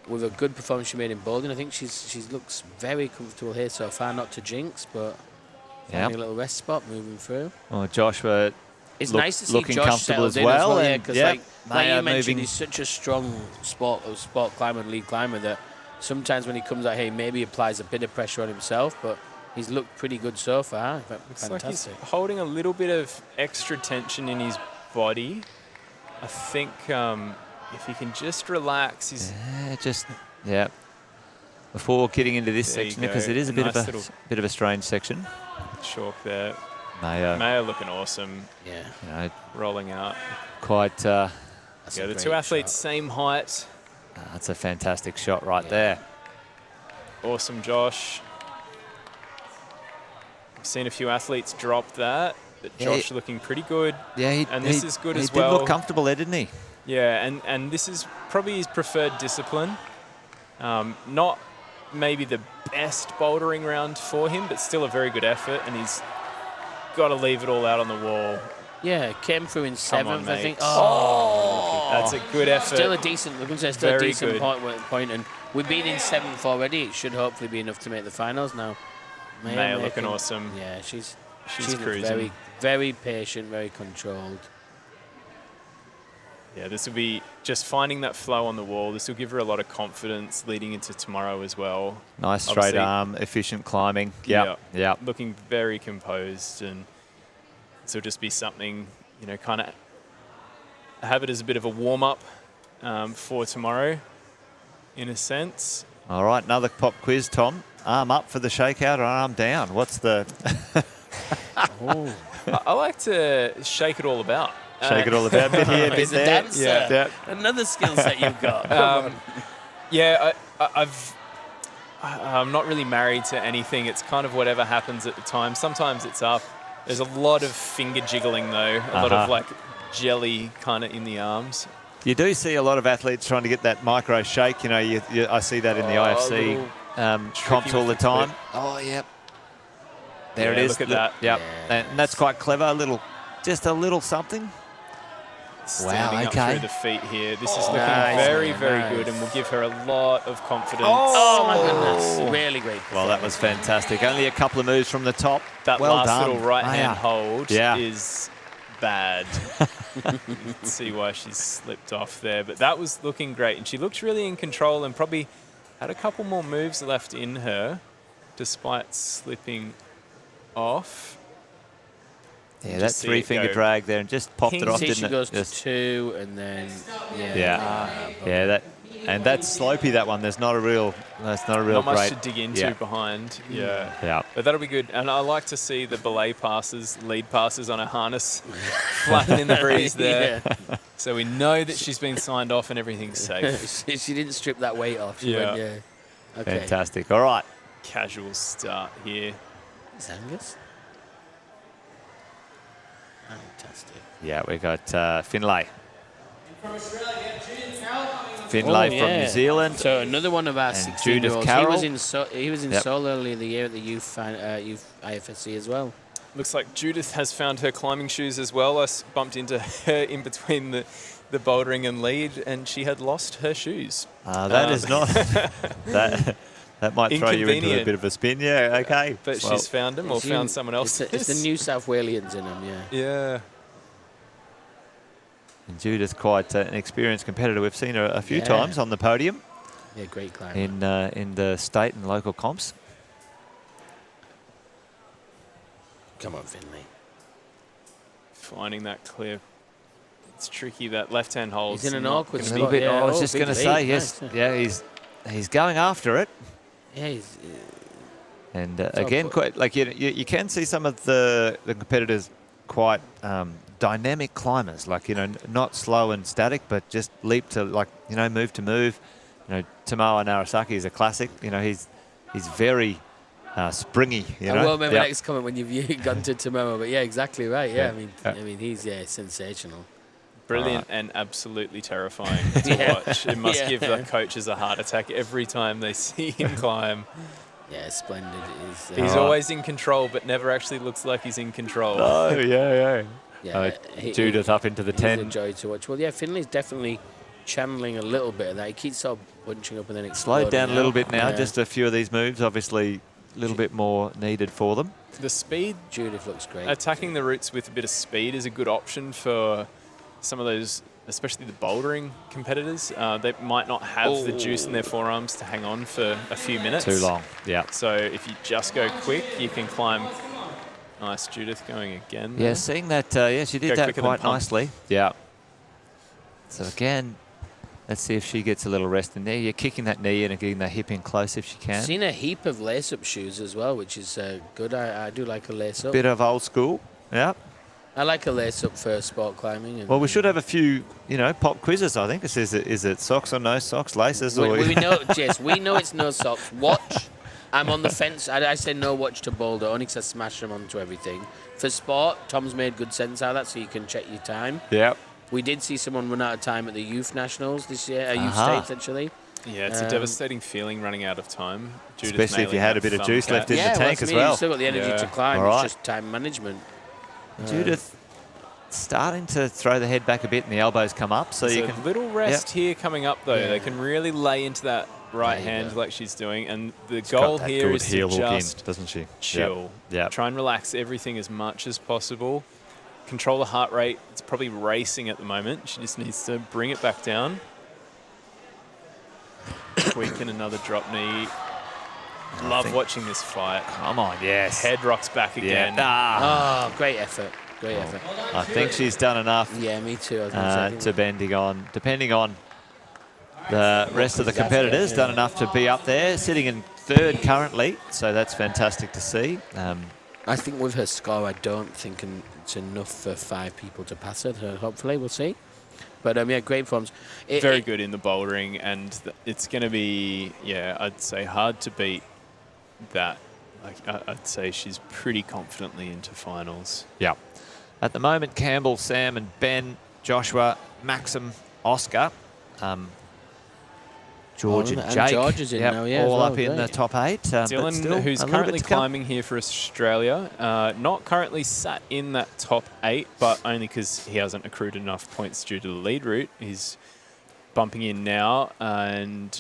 with a good performance she made in bouldering, I think she's looks very comfortable here so far. Not to jinx, but finding a little rest spot moving through. Well, Joshua It's look- nice to see looking Josh comfortable settled as in well, yeah, and because yep, like Maya you mentioned, moving- he's such a strong sport climber and lead climber that sometimes when he comes out here, he maybe applies a bit of pressure on himself, but he's looked pretty good so far. Looks like he's Fantastic. holding a little bit of extra tension in his body. I think if he can just relax, he's Before getting into this There you section, because go. it is a Nice bit little- of a strange section. chalk there. Mayo looking awesome. Yeah. You know, Rolling out. quite. That's Yeah, a the great two athletes, shot. same height. That's a fantastic shot right there. Awesome, Josh. I've seen a few athletes drop that, but Yeah, Josh looking pretty good. Yeah, And this is good as He did well. look comfortable there, didn't he? Yeah, and this is probably his preferred discipline. Not maybe the best bouldering round for him, but still a very good effort, and he's got to leave it all out on the wall. Yeah, came through in Come on, 7th, I mate. think. That's a good effort. Still a decent, I can say, still a Very decent good. point, and we've been in 7th already. It should hopefully be enough to make the finals now. Mayo looking awesome. Yeah, she's cruising. very, very patient, very controlled. Yeah, this will be just finding that flow on the wall. This will give her a lot of confidence leading into tomorrow as well. Nice straight Obviously- arm, efficient climbing. Yeah. Yeah. Looking very composed, and this will just be something, you know, kind of have it as a bit of a warm-up for tomorrow, in a sense. All right, another pop quiz, Tom. Arm up for the shakeout or arm down? What's the I like to shake it all about. shake it all about? Bit here, bit He's a there. dancer. Yeah. Another skill set you've got. Come on. Yeah, I'm not really married to anything. It's kind of whatever happens at the time. Sometimes it's up. There's a lot of finger jiggling, though. A lot of, like, jelly kind of in the arms. You do see a lot of athletes trying to get that micro shake. You know, I see that in the IFC comps all the with the time. clip. Oh, yep. There Yeah, it is. look at that. Yep. Yes. And that's quite clever. Just a little something. Standing up okay. through the feet here. This is looking Nice, very, man, very nice. good, and will give her a lot of confidence. Oh, my goodness. Really great. Well, that was fantastic. Only a couple of moves from the top. That well last done. little right-hand Maya. hold Yeah. is bad. You can see why she slipped off there. But that was looking great. And she looked really in control and probably had a couple more moves left in her, despite slipping off. Yeah, that Just see it three-finger go. drag there and just popped it off, See, didn't she it? goes to Just- 2 and then, Yeah, that's slopey, that one. That's not a real Not much great. to dig into Yeah. behind. Yeah. Yeah. But that'll be good. And I like to see the belay passes, lead passes on a harness, flapping in the breeze there. Yeah. So we know that she's been signed off and everything's safe. she didn't strip that weight off. She Yeah. went, yeah. Okay. Fantastic. All right. Casual start here. Is that Angus? Fantastic. Yeah, we got Finlay. From Australia, Judith Carroll coming in. Finlay Oh, from yeah. New Zealand. So another one of our And 16-year-olds. Judith Carroll. He was in Yep. Seoul earlier in the year at the youth IFSC as well. Looks like Judith has found her climbing shoes as well. I bumped into her in between the bouldering and lead, and she had lost her shoes. That is not. that might throw you into a Inconvenient. bit of a spin. Yeah, okay. But Well, she's found them or It's found you- someone else. It's the New South Walians in them, yeah. Yeah. and Judith, quite an experienced competitor. We've seen her a few Yeah. times on the podium Yeah, great climber. in the state and local comps. Come on, Finlay. Finding that clear. It's tricky, that left-hand hold. He's in an awkward A spot. little bit. yeah. I was Oh, just big going to lead. say, yes. Nice, Yeah, he's going after it. Yeah, he's, And all again, good. quite like you can see some of the competitors quite dynamic climbers, like not slow and static, but just leap to move to move. Tomoa Narasaki is a classic. He's very springy. I will remember Yep. next comment when you've gone to Tomoa, but yeah, exactly right. Yeah, Yeah. I mean, he's sensational. Brilliant and absolutely terrifying to Yeah. watch. It must Yeah. give the coaches a heart attack every time they see him climb. Yeah, splendid. He's Alright. always in control, but never actually looks like he's in control. Oh yeah. Yeah, Judith up into the he's a 10. joy to watch. Well, yeah, Finley's definitely channeling a little bit of that. He keeps sort of bunching up and then exploding. Slowed down a little bit now. Yeah. Just a few of these moves, obviously a little bit more needed for them. The speed, Judith looks great. attacking the roots with a bit of speed is a good option for some of those, especially the bouldering competitors. They might not have the juice in their forearms to hang on for a few minutes. Too long. Yeah. So if you just go quick, you can climb. Nice, Judith going again. Yeah, there. seeing that, she did Go that quicker than quite pump. nicely. Yeah. So again, let's see if she gets a little rest in there. You're kicking that knee in and getting that hip in close if she can. I've seen a heap of lace-up shoes as well, which is good. I do like a lace-up. Bit of old school. Yeah. I like a lace-up for sport climbing. And Well, we should have a few, pop quizzes, I think. Is it socks or no socks, laces or... we know, Jess, we know it's no socks. Watch. I'm on the fence. I say no watch to Boulder, only because I smash them onto everything. For sport, Tom's made good sense out of that, so you can check your time. Yep. We did see someone run out of time at the Youth Nationals this year, Youth States, actually. Yeah, it's a devastating feeling running out of time. Especially if you had a bit of juice left in the tank as well. You've still got the energy to climb. Right. It's just time management. Judith starting to throw the head back a bit and the elbows come up. So There's you a can... little rest here coming up, though. Yeah. They can really lay into that right hand go. like she's doing. And the She's goal got that here good is heel to hook just in, doesn't she? chill. Yep. Try and relax everything as much as possible. Control the heart rate. It's probably racing at the moment. She just needs to bring it back down. Tweak in another drop knee. Love watching this fight. Come on, yes. Head rocks back again. Oh, great effort. Great effort. I think she's done enough Yeah, me too. I was gonna say, depending on the rest of the competitors, done enough to be up there, sitting in third currently. So that's fantastic to see. I think with her score, I don't think it's enough for 5 people to pass her. Hopefully, we'll see. But yeah, great forms. Very good in the bouldering, and it's going to be, I'd say hard to beat that. Like, I'd say she's pretty confidently into finals. Yeah. At the moment, Campbell, Sam and Ben, Joshua, Maxim, Oscar, George and Jake. George is in now, all well, up in the top 8. Dylan, who's currently climbing here for Australia, not currently sat in that top 8, but only because he hasn't accrued enough points due to the lead route. He's bumping in now, and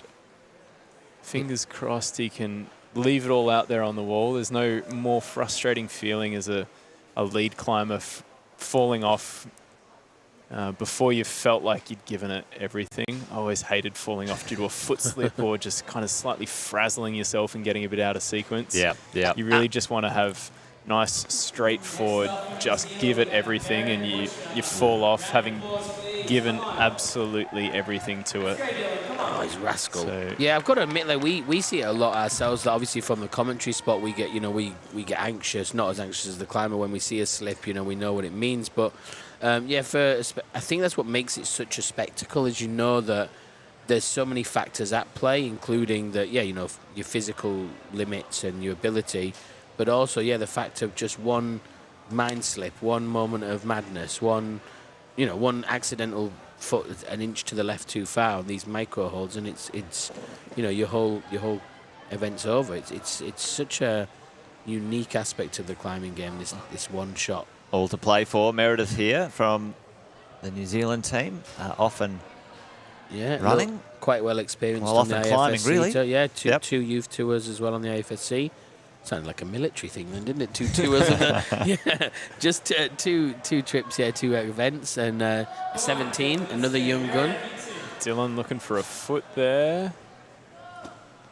fingers crossed he can leave it all out there on the wall. There's no more frustrating feeling as a lead climber falling off before you felt like you'd given it everything. I always hated falling off due to a foot slip or just kind of slightly frazzling yourself and getting a bit out of sequence. Yeah. You really just want to have nice, straightforward, just give it everything, and you fall off having given absolutely everything to it. Oh, he's rascal. So Yeah, I've got to admit, like we see it a lot ourselves. That obviously from the commentary spot, we get we get anxious, not as anxious as the climber when we see a slip. We know what it means, but I think that's what makes it such a spectacle. Is that there's so many factors at play, including that your physical limits and your ability, but also the fact of just one mind slip, one moment of madness, one accidental foot an inch to the left too far, these micro holds, and it's your whole event's over. It's such a unique aspect of the climbing game, this one shot. All to play for. Meredith here from the New Zealand team, often running. Quite well experienced Well, on the often climbing, IFSC really. tour. Yeah, Yep. two youth tours as well on the IFSC. Sounded like a military thing then, didn't it? 2 tours. Just two trips, 2 events, and 17, another young gun. Dylan looking for a foot there.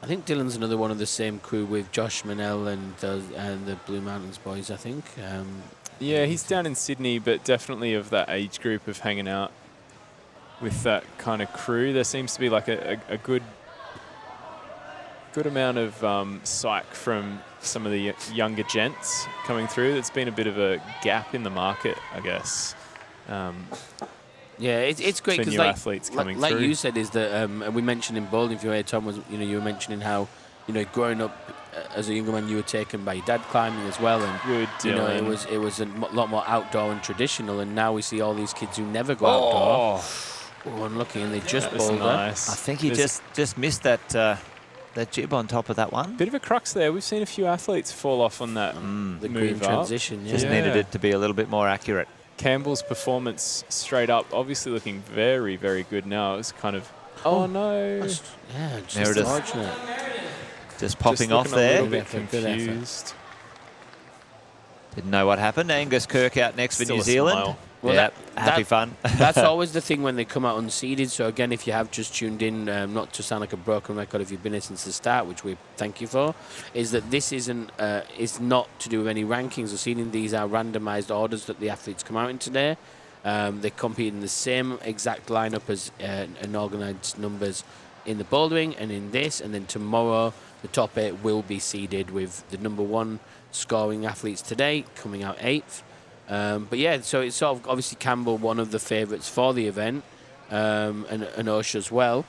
I think Dylan's another one of the same crew with Josh Manel and the Blue Mountains boys, I think. Yeah, he's down in Sydney, but definitely of that age group of hanging out with that kind of crew. There seems to be like a good amount of psych from some of the younger gents coming through. There's been a bit of a gap in the market, I guess. Yeah, it's great for because new athletes coming like through. you said, is that and we mentioned in bowling, if you heard Tom, was you were mentioning how growing up as a younger man you were taken by your dad climbing as well, and Good Dylan. it was a lot more outdoor and traditional, and now we see all these kids who never go outdoor. Oh, unlucky, and they just That was bowled nice. I think he just missed that jib on top of that one. Bit of a crux there. We've seen a few athletes fall off on that the green move up. transition. Just needed it to be a little bit more accurate. Campbell's performance straight up, obviously looking very, very good now. It's kind of, oh no. Just Meredith. unfortunate. Just popping Just off looking there. a little bit Good effort. confused. Didn't know what happened. Angus Kirk out next for Still New a Zealand. smile. Well, yeah, that- happy fun. That's always the thing when they come out unseeded. So again, if you have just tuned in, not to sound like a broken record if you've been here since the start, which we thank you for, is that this isn't is not to do with any rankings or seeding. These are randomised orders that the athletes come out in today. They compete in the same exact lineup as an organised numbers in the bouldering and in this, and then tomorrow the top 8 will be seeded with the number 1 scoring athletes today coming out 8th. But yeah, so it's sort of obviously Campbell, one of the favourites for the event, and Osha as well,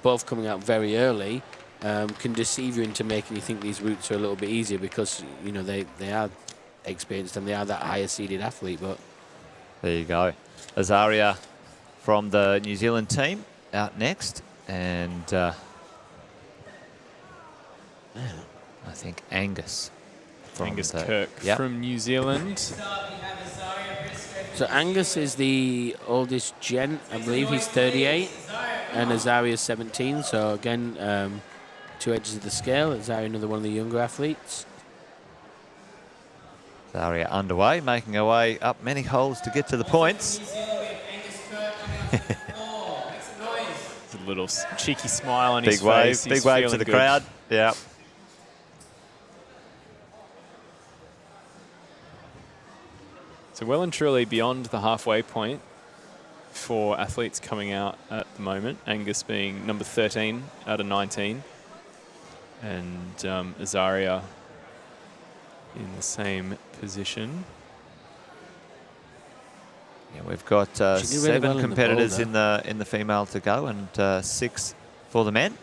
both coming out very early, can deceive you into making you think these routes are a little bit easier because, you know, they are experienced and they are that higher seeded athlete. But there you go. Azaria from the New Zealand team out next. And I think Angus. Angus Kirk from New Zealand. So Angus is the oldest gent. I believe he's 38, and Azaria is 17. So again, two edges of the scale. Azaria, another one of the younger athletes. Azaria underway, making her way up many holes to get to the points. A little cheeky smile on his face. Big wave to the crowd. Yeah. So well and truly beyond the halfway point for athletes coming out at the moment. Angus being number 13 out of 19. And Azaria in the same position. Yeah, we've got really 7 well competitors in in the female to go, and 6 for the men.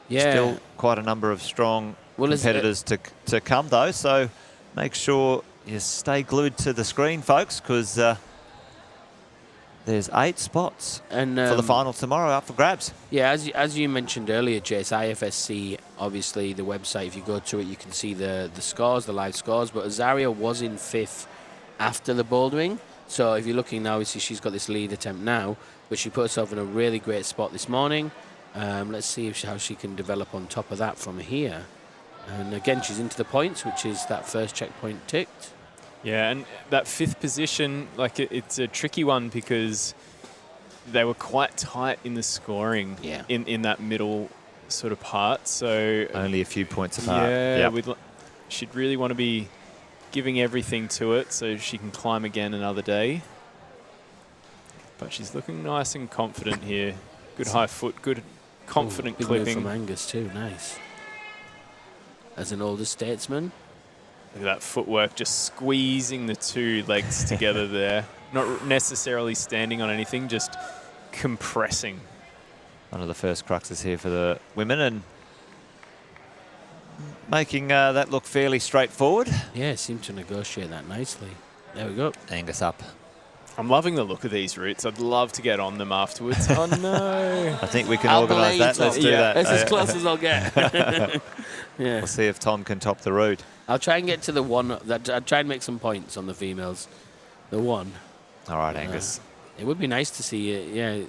Yeah. Still quite a number of strong competitors to come, though. So make sure you stay glued to the screen, folks, because there's 8 spots and for the final tomorrow up for grabs. Yeah, as you mentioned earlier, Jace, IFSC, obviously the website, if you go to it, you can see the scores, the live scores. But Azaria was in 5th after the bouldering. So if you're looking now, obviously she's got this lead attempt now, but she put herself in a really great spot this morning. Let's see how she can develop on top of that from here. And again, she's into the points, which is that first checkpoint ticked. Yeah, and that 5th position, like it's a tricky one because they were quite tight in the scoring in that middle sort of part. So only a few points apart. Yeah, she'd really want to be giving everything to it so she can climb again another day. But she's looking nice and confident here. Good high foot, good confident clipping. From Angus too, nice. As an older statesman. Look at that footwork, just squeezing the 2 legs together there. Not necessarily standing on anything, just compressing. One of the first cruxes here for the women, and making that look fairly straightforward. Yeah, seemed to negotiate that nicely. There we go. Angus up. I'm loving the look of these routes. I'd love to get on them afterwards. Oh, no. I think we can organise that. Let's do that. That's as close as I'll get. Yeah. We'll see if Tom can top the route. I'll try and get to the one. I'll try and make some points on the females. The one. All right, Angus. It would be nice to see it, yeah.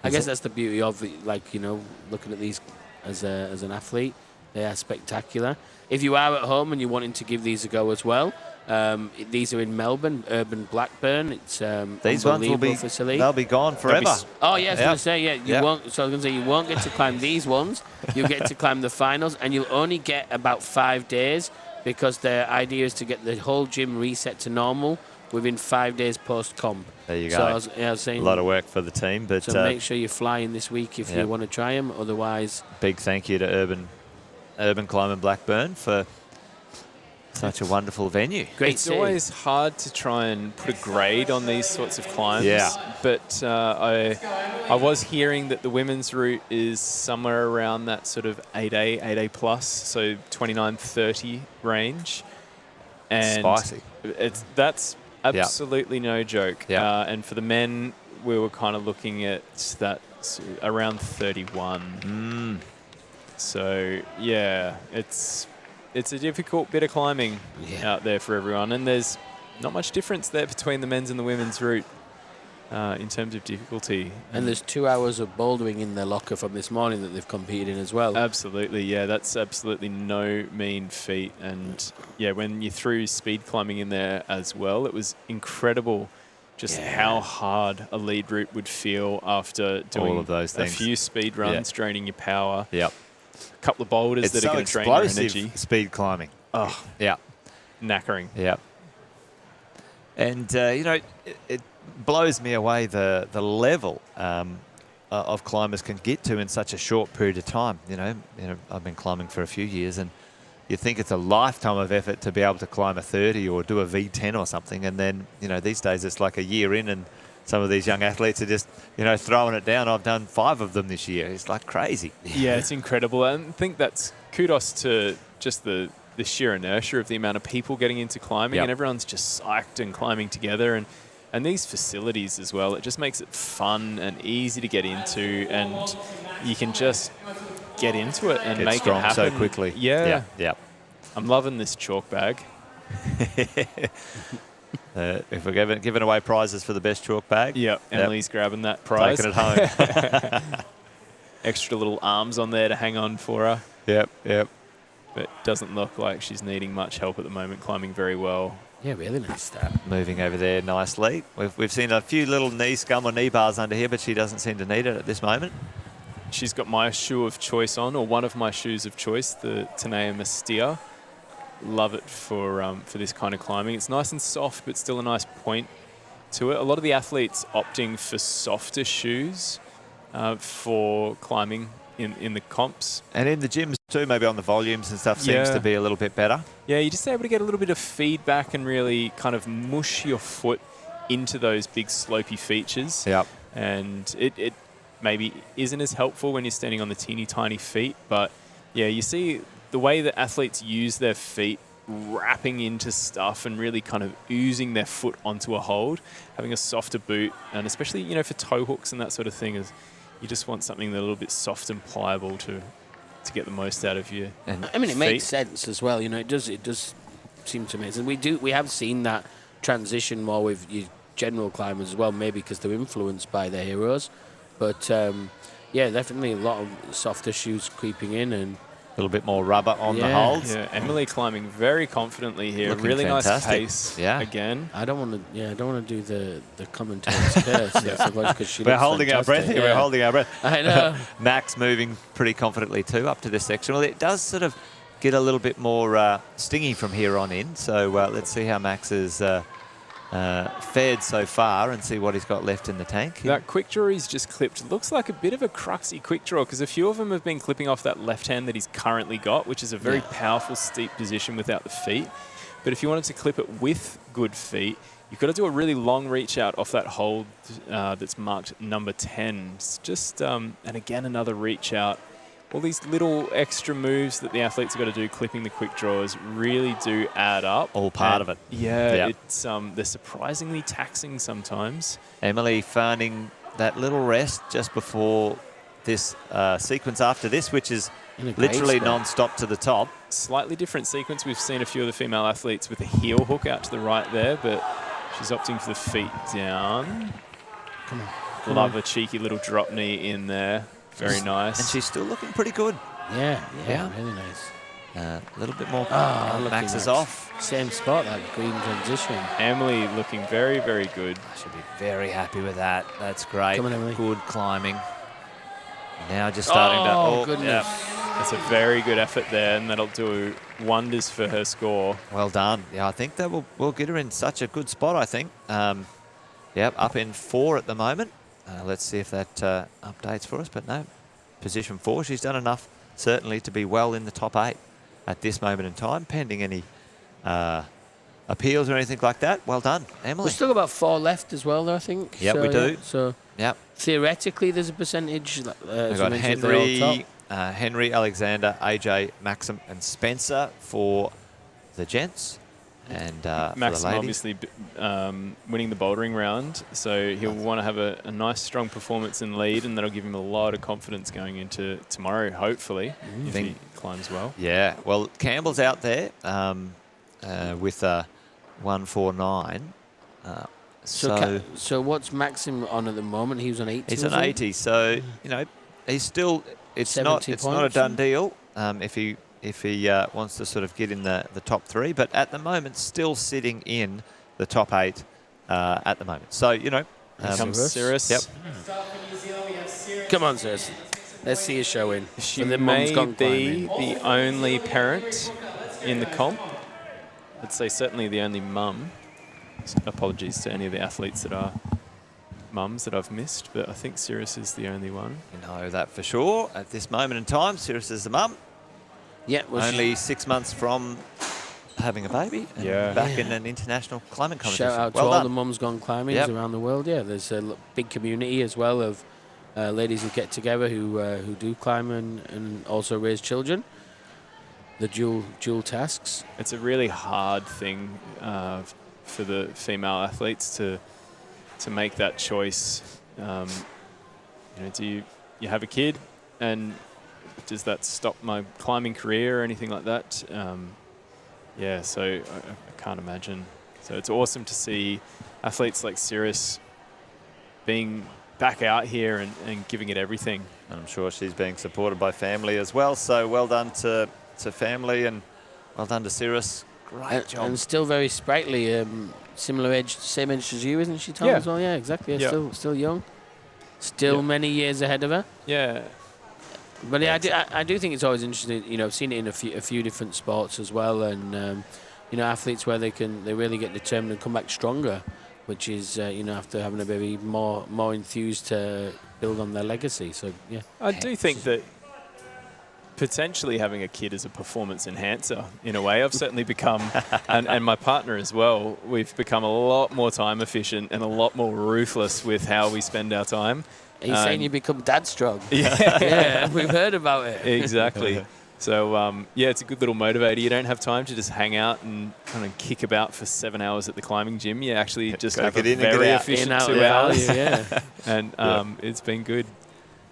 I guess that's the beauty of it, like, you know, looking at these as an athlete. They are spectacular. If you are at home and you're wanting to give these a go as well, these are in Melbourne, Urban Blackburn. It's these ones will be facility. They'll be gone forever. Oh yeah, I was going to say you won't. So I was going to say you won't get to climb these ones. You'll get to climb the finals, and you'll only get about 5 days because the idea is to get the whole gym reset to normal within 5 days post comp. There you go. So I was saying a lot of work for the team, but so make sure you fly in this week if you want to try them. Otherwise, big thank you to Urban Climb in Blackburn for such a wonderful venue. Great. It's always hard to try and put a grade on these sorts of climbs. Yeah. But I was hearing that the women's route is somewhere around that sort of 8A plus, so 29-30 range. And spicy. That's absolutely no joke. Yeah. And for the men, we were kind of looking at that around 31. So, yeah, it's a difficult bit of climbing out there for everyone. And there's not much difference there between the men's and the women's route in terms of difficulty. And there's 2 hours of bouldering in their locker from this morning that they've competed in as well. Absolutely, yeah. That's absolutely no mean feat. And, yeah, when you threw speed climbing in there as well, it was incredible just how hard a lead route would feel after doing all of those things. A few speed runs, draining your power. Yep. A couple of boulders that are going to drain your energy. Speed climbing. Oh, yeah, knackering. Yeah. And you know, it blows me away the level of climbers can get to in such a short period of time. You know, I've been climbing for a few years, and you think it's a lifetime of effort to be able to climb a 30 or do a V10 or something. And then, you know, these days it's like a year in and some of these young athletes are just, you know, throwing it down. I've done 5 of them this year. It's like crazy. Yeah, it's incredible. And I think that's kudos to just the sheer inertia of the amount of people getting into climbing, and everyone's just psyched and climbing together. And these facilities as well, it just makes it fun and easy to get into, and you can just get into it and make it happen so quickly. Yeah. Yeah. I'm loving this chalk bag. If we're giving away prizes for the best chalk bag. Yeah, Emily's grabbing that prize. Taking it home. Extra little arms on there to hang on for her. Yep. But doesn't look like she's needing much help at the moment, climbing very well. Yeah, really nice start. Moving over there nicely. We've seen a few little knee scum or knee bars under here, but she doesn't seem to need it at this moment. She's got my shoe of choice on, or one of my shoes of choice, the Tanea Mystia. Love it for this kind of climbing. It's nice and soft, but still a nice point to it. A lot of the athletes opting for softer shoes for climbing in the comps. And in the gyms too, maybe on the volumes and stuff, seems to be a little bit better. Yeah, you're just able to get a little bit of feedback and really kind of mush your foot into those big slopey features. Yep. And it maybe isn't as helpful when you're standing on the teeny tiny feet, but yeah, you see the way that athletes use their feet wrapping into stuff and really kind of oozing their foot onto a hold, having a softer boot, and especially, you know, for toe hooks and that sort of thing, is you just want something that's a little bit soft and pliable to get the most out of you. And I mean, it makes sense as well. You know, it does seem to make sense. We have seen that transition more with your general climbers as well, maybe because they're influenced by their heroes. But yeah, definitely a lot of softer shoes creeping in and a little bit more rubber on the holds. Yeah, Emily climbing very confidently here. Looking really fantastic. Nice pace again. I don't want to do the commentator's curse. We're holding our breath here. We're holding our breath. I know. Max moving pretty confidently too up to this section. Well, it does sort of get a little bit more stingy from here on in. So let's see how Max is fared so far and see what he's got left in the tank. That quick draw he's just clipped looks like a bit of a cruxy quick draw, because a few of them have been clipping off that left hand that he's currently got, which is a very powerful steep position without the feet. But if you wanted to clip it with good feet, you've got to do a really long reach out off that hold that's marked number 10. It's just, and again, another reach out. All these little extra moves that the athletes have got to do, clipping the quick draws, really do add up. All part of it. Yeah, it's they're surprisingly taxing sometimes. Emily finding that little rest just before this sequence after this, which is literally non-stop to the top. Slightly different sequence. We've seen a few of the female athletes with a heel hook out to the right there, but she's opting for the feet down. Come on. Love a cheeky little drop knee in there. Very nice. And she's still looking pretty good. Yeah, really nice. A little bit more. Max is off. Same spot, that green transition. Emily looking very, very good. I should be very happy with that. That's great. Come on, Emily. Good climbing. Now just starting to... Oh, goodness. That's a very good effort there, and that'll do wonders for her score. Well done. Yeah, I think that will get her in such a good spot, I think. Up in 4 at the moment. Let's see if that updates for us, but no, position 4. She's done enough, certainly, to be well in the top 8 at this moment in time, pending any appeals or anything like that. Well done, Emily. We've still got about 4 left as well, though, I think. Yeah, we do. So theoretically, there's a percentage. We've got Henry, Alexander, AJ, Maxim, and Spencer for the gents. And Maxim obviously winning the bouldering round, so he'll want to have a nice strong performance in lead, and that'll give him a lot of confidence going into tomorrow, hopefully, if he climbs well. Yeah, well, Campbell's out there with 149. So what's Maxim on at the moment? He was on 80. He's on 80, so you know he's still. It's not a done deal. If he wants to sort of get in the top 3, but at the moment still sitting in the top 8 at the moment. So, you know. Comes Cirrus. Yep. Come on, Cirrus. Let's see a show in. She may be the only parent in the comp. I'd say certainly the only mum. Apologies to any of the athletes that are mums that I've missed, but I think Cirrus is the only one. You know that for sure. At this moment in time, Cirrus is the mum. Yeah, well, only 6 months from having a baby. And back in an international climbing competition. Shout out well to done. all the mums gone climbing around the world. Yeah, there's a big community as well of ladies who get together who do climb and also raise children. The dual tasks. It's a really hard thing for the female athletes to make that choice. Do you have a kid, and does that stop my climbing career or anything like that? So I can't imagine. So it's awesome to see athletes like Cirrus being back out here and giving it everything. And I'm sure she's being supported by family as well. So well done to family, and well done to Cirrus. Great job. And still very sprightly. Similar age, same age as you, isn't she, Tom? As well, yeah, exactly. Yeah. Still young. Still many years ahead of her. Yeah. But I do think it's always interesting. I've seen it in a few different sports as well, and athletes where they really get determined and come back stronger, which is after having a baby more enthused to build on their legacy. So yeah, I do think that potentially having a kid is a performance enhancer in a way. I've certainly become, and my partner as well, we've become a lot more time efficient and a lot more ruthless with how we spend our time. Are you saying you become dad strong? Yeah. We've heard about it. Exactly. So, it's a good little motivator. You don't have time to just hang out and kind of kick about for 7 hours at the climbing gym. You actually just have a very efficient 2 hours. And it's been good.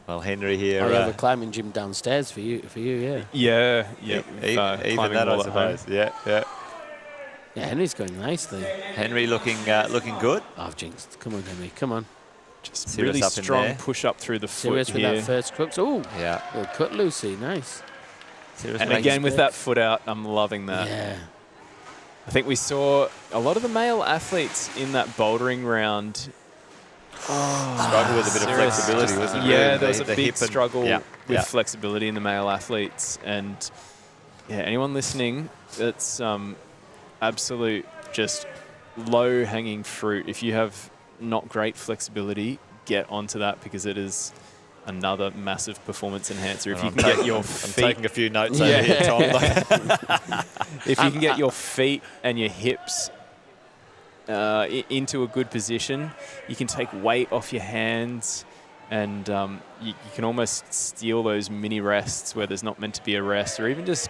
Well, Henry here. I have a climbing gym downstairs for you, Yeah. Even that, I suppose. Yeah. Yeah, Henry's going nicely. Henry looking good. Oh, I've jinxed. Come on, Henry. Come on. Just Cirrus really up in strong there. push up through the foot Cirrus with here. that first crux. Oh, Yeah. little cut, Lucy. Nice. Cirrus And makes again with that foot out, I'm loving that. Yeah. I think we saw a lot of the male athletes in that bouldering round struggle with a bit of flexibility, wasn't it? Yeah, Really? there was a The big hip and- struggle Yeah. with Yeah. flexibility in the male athletes. And anyone listening, it's absolute just low-hanging fruit. If you have not great flexibility, get onto that, because it is another massive performance enhancer. If you can get your feet... I'm taking a few notes over here, Tom. If you can get your feet and your hips into a good position, you can take weight off your hands, and you can almost steal those mini rests where there's not meant to be a rest, or even just,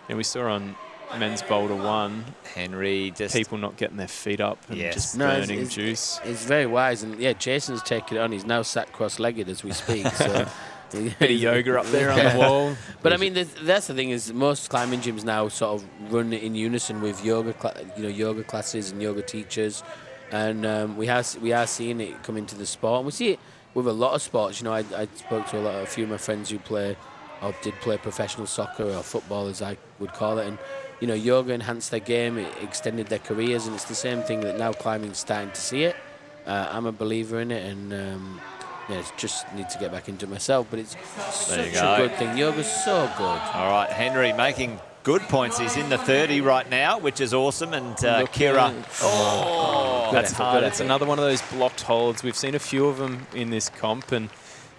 we saw on men's Boulder 1, Henry just... people not getting their feet up and just burning juice. It's very wise, and Jason's taken it on. He's now sat cross-legged as we speak. So Bit of yoga up there on the wall. But I mean, that's the thing, is most climbing gyms now sort of run in unison with yoga classes and yoga teachers, and we are seeing it come into the sport. And we see it with a lot of sports. I spoke to a few of my friends who did play professional soccer or football, as I would call it, and yoga enhanced their game, it extended their careers, and it's the same thing that now climbing's starting to see it. I'm a believer in it, and just need to get back into it myself, but it's such a good thing. Yoga's so good. All right, Henry making good points. He's in the 30 right now, which is awesome, and Kira... That's hard. It's another one of those blocked holds. We've seen a few of them in this comp, and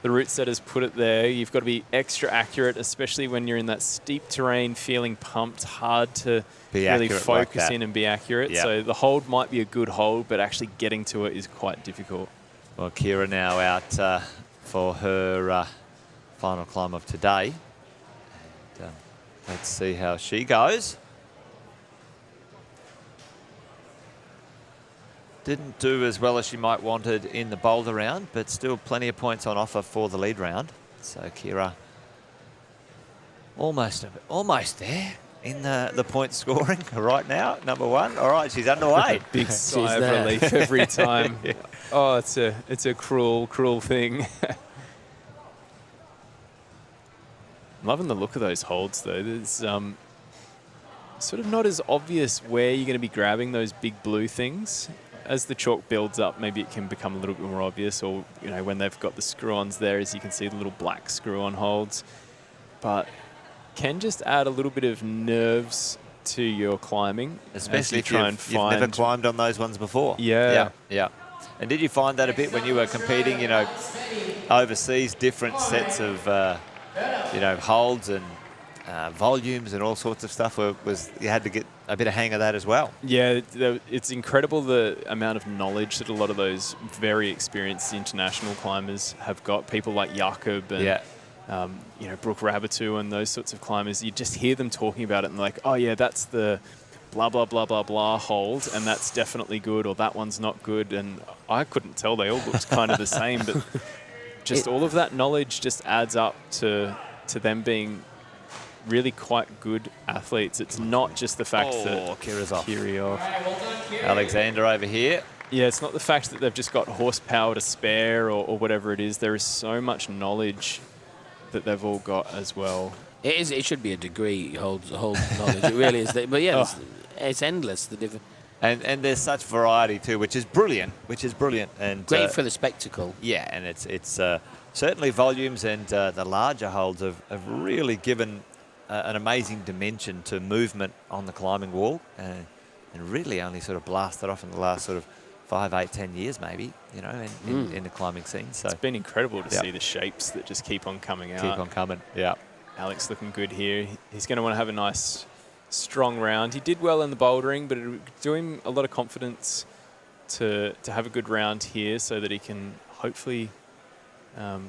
the route setters put it there. You've got to be extra accurate, especially when you're in that steep terrain, feeling pumped, hard to really focus in and be accurate. Yep. So the hold might be a good hold, but actually getting to it is quite difficult. Well, Kira now out for her final climb of today. And, let's see how she goes. Didn't do as well as she might wanted in the Boulder round, but still plenty of points on offer for the lead round. So Kira almost there in the point scoring right now, number one. All right, she's underway. Big sigh of relief every time. Yeah. Oh, it's a cruel thing. I'm loving the look of those holds, though. There's sort of not as obvious where you're going to be grabbing those big blue things. As the chalk builds up, maybe it can become a little bit more obvious, or when they've got the screw-ons there, as you can see the little black screw-on holds. But can just add a little bit of nerves to your climbing, especially if you've never climbed on those ones before. Yeah. And did you find that a bit when you were competing, overseas, different sets of, holds and volumes and all sorts of stuff. You had to get a bit of hang of that as well. Yeah, it's incredible the amount of knowledge that a lot of those very experienced international climbers have got. People like Jakob and Brooke Rabbitoux and those sorts of climbers. You just hear them talking about it and like, oh yeah, that's the blah, blah, blah, blah, blah hold, and that's definitely good, or that one's not good. And I couldn't tell. They all looked kind of the same, but just all of that knowledge just adds up to them being really quite good athletes. It's not just the fact that Kira's off. Kyrgios. Alexander over here. Yeah, it's not the fact that they've just got horsepower to spare or whatever it is. There is so much knowledge that they've all got as well. It is. It should be a degree holds knowledge. It really is. But yeah, it's endless. And there's such variety too, which is brilliant. And great for the spectacle. Yeah, and it's certainly volumes and the larger holds have really given an amazing dimension to movement on the climbing wall, and really only sort of blasted off in the last sort of 5, 8, 10 years maybe, in the climbing scene. So it's been incredible to see the shapes that just keep on coming out. Keep on coming, yeah. Alex looking good here. He's going to want to have a nice, strong round. He did well in the bouldering, but it would do him a lot of confidence to have a good round here so that he can hopefully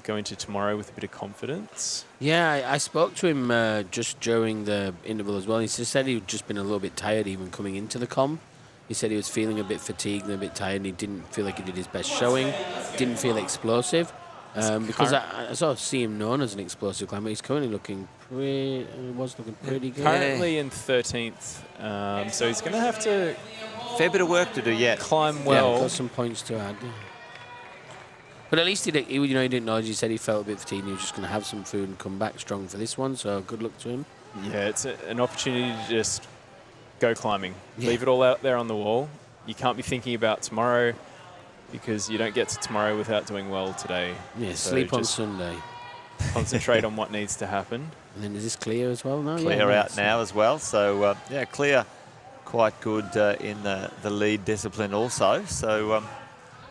go into tomorrow with a bit of confidence. Yeah, I spoke to him just during the interval as well. He just said he'd just been a little bit tired even coming into the comp. He said he was feeling a bit fatigued and a bit tired, and he didn't feel like he did his best showing, didn't feel explosive. Because I sort of see him known as an explosive climber. He's currently looking pretty good. Currently in 13th, so he's going to have to fair bit of work to do yet. Climb well. Yeah, got some points to add. But at least he didn't know. He said he felt a bit fatigued. He was just going to have some food and come back strong for this one. So good luck to him. Yeah, it's an opportunity to just go climbing. Yeah. Leave it all out there on the wall. You can't be thinking about tomorrow, because you don't get to tomorrow without doing well today. Yeah, so sleep on Sunday. Concentrate on what needs to happen. And then is this clear as well now? Clear out now as well. So, clear quite good in the lead discipline also. So,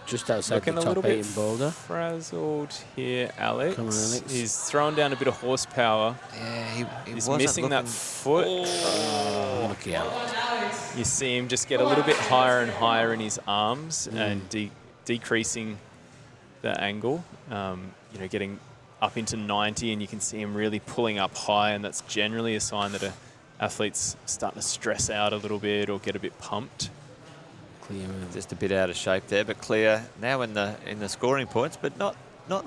just outside looking the top top a little 8 bit in Boulder. Frazzled here, Alex. Come on, Alex. He's thrown down a bit of horsepower. Yeah, he's missing that foot. Lucky out. You see him just get a little bit higher and higher in his arms and decreasing the angle. Getting up into 90, and you can see him really pulling up high, and that's generally a sign that an athlete's starting to stress out a little bit or get a bit pumped. Clear. Just a bit out of shape there, but clear now in the scoring points, but not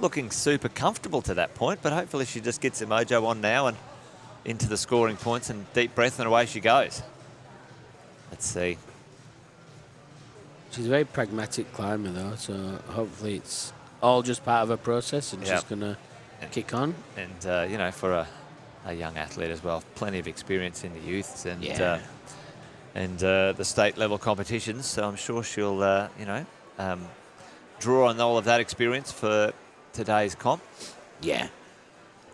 looking super comfortable to that point. But hopefully she just gets her mojo on now and into the scoring points, and deep breath, and away she goes. Let's see. She's a very pragmatic climber though, so hopefully it's all just part of her process, and she's gonna kick on. And for a young athlete as well, plenty of experience in the youths and the state level competitions. So I'm sure she'll draw on all of that experience for today's comp. Yeah.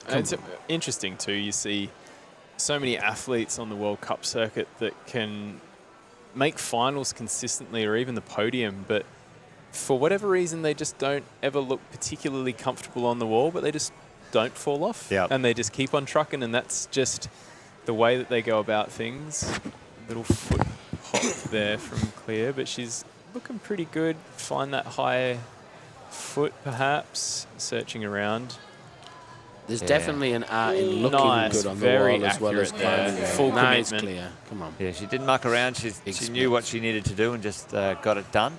And it's interesting too. You see so many athletes on the World Cup circuit that can make finals consistently or even the podium, but for whatever reason they just don't ever look particularly comfortable on the wall, but they just don't fall off. Yep. And they just keep on trucking, and that's just the way that they go about things. Little foot hop there from Clear, but she's looking pretty good. Find that high foot perhaps, searching around. There's definitely an art in looking good on the wall as well as climbing. Full nice, commitment. Clear. Come on. Yeah, she didn't muck around. She knew what she needed to do and just got it done.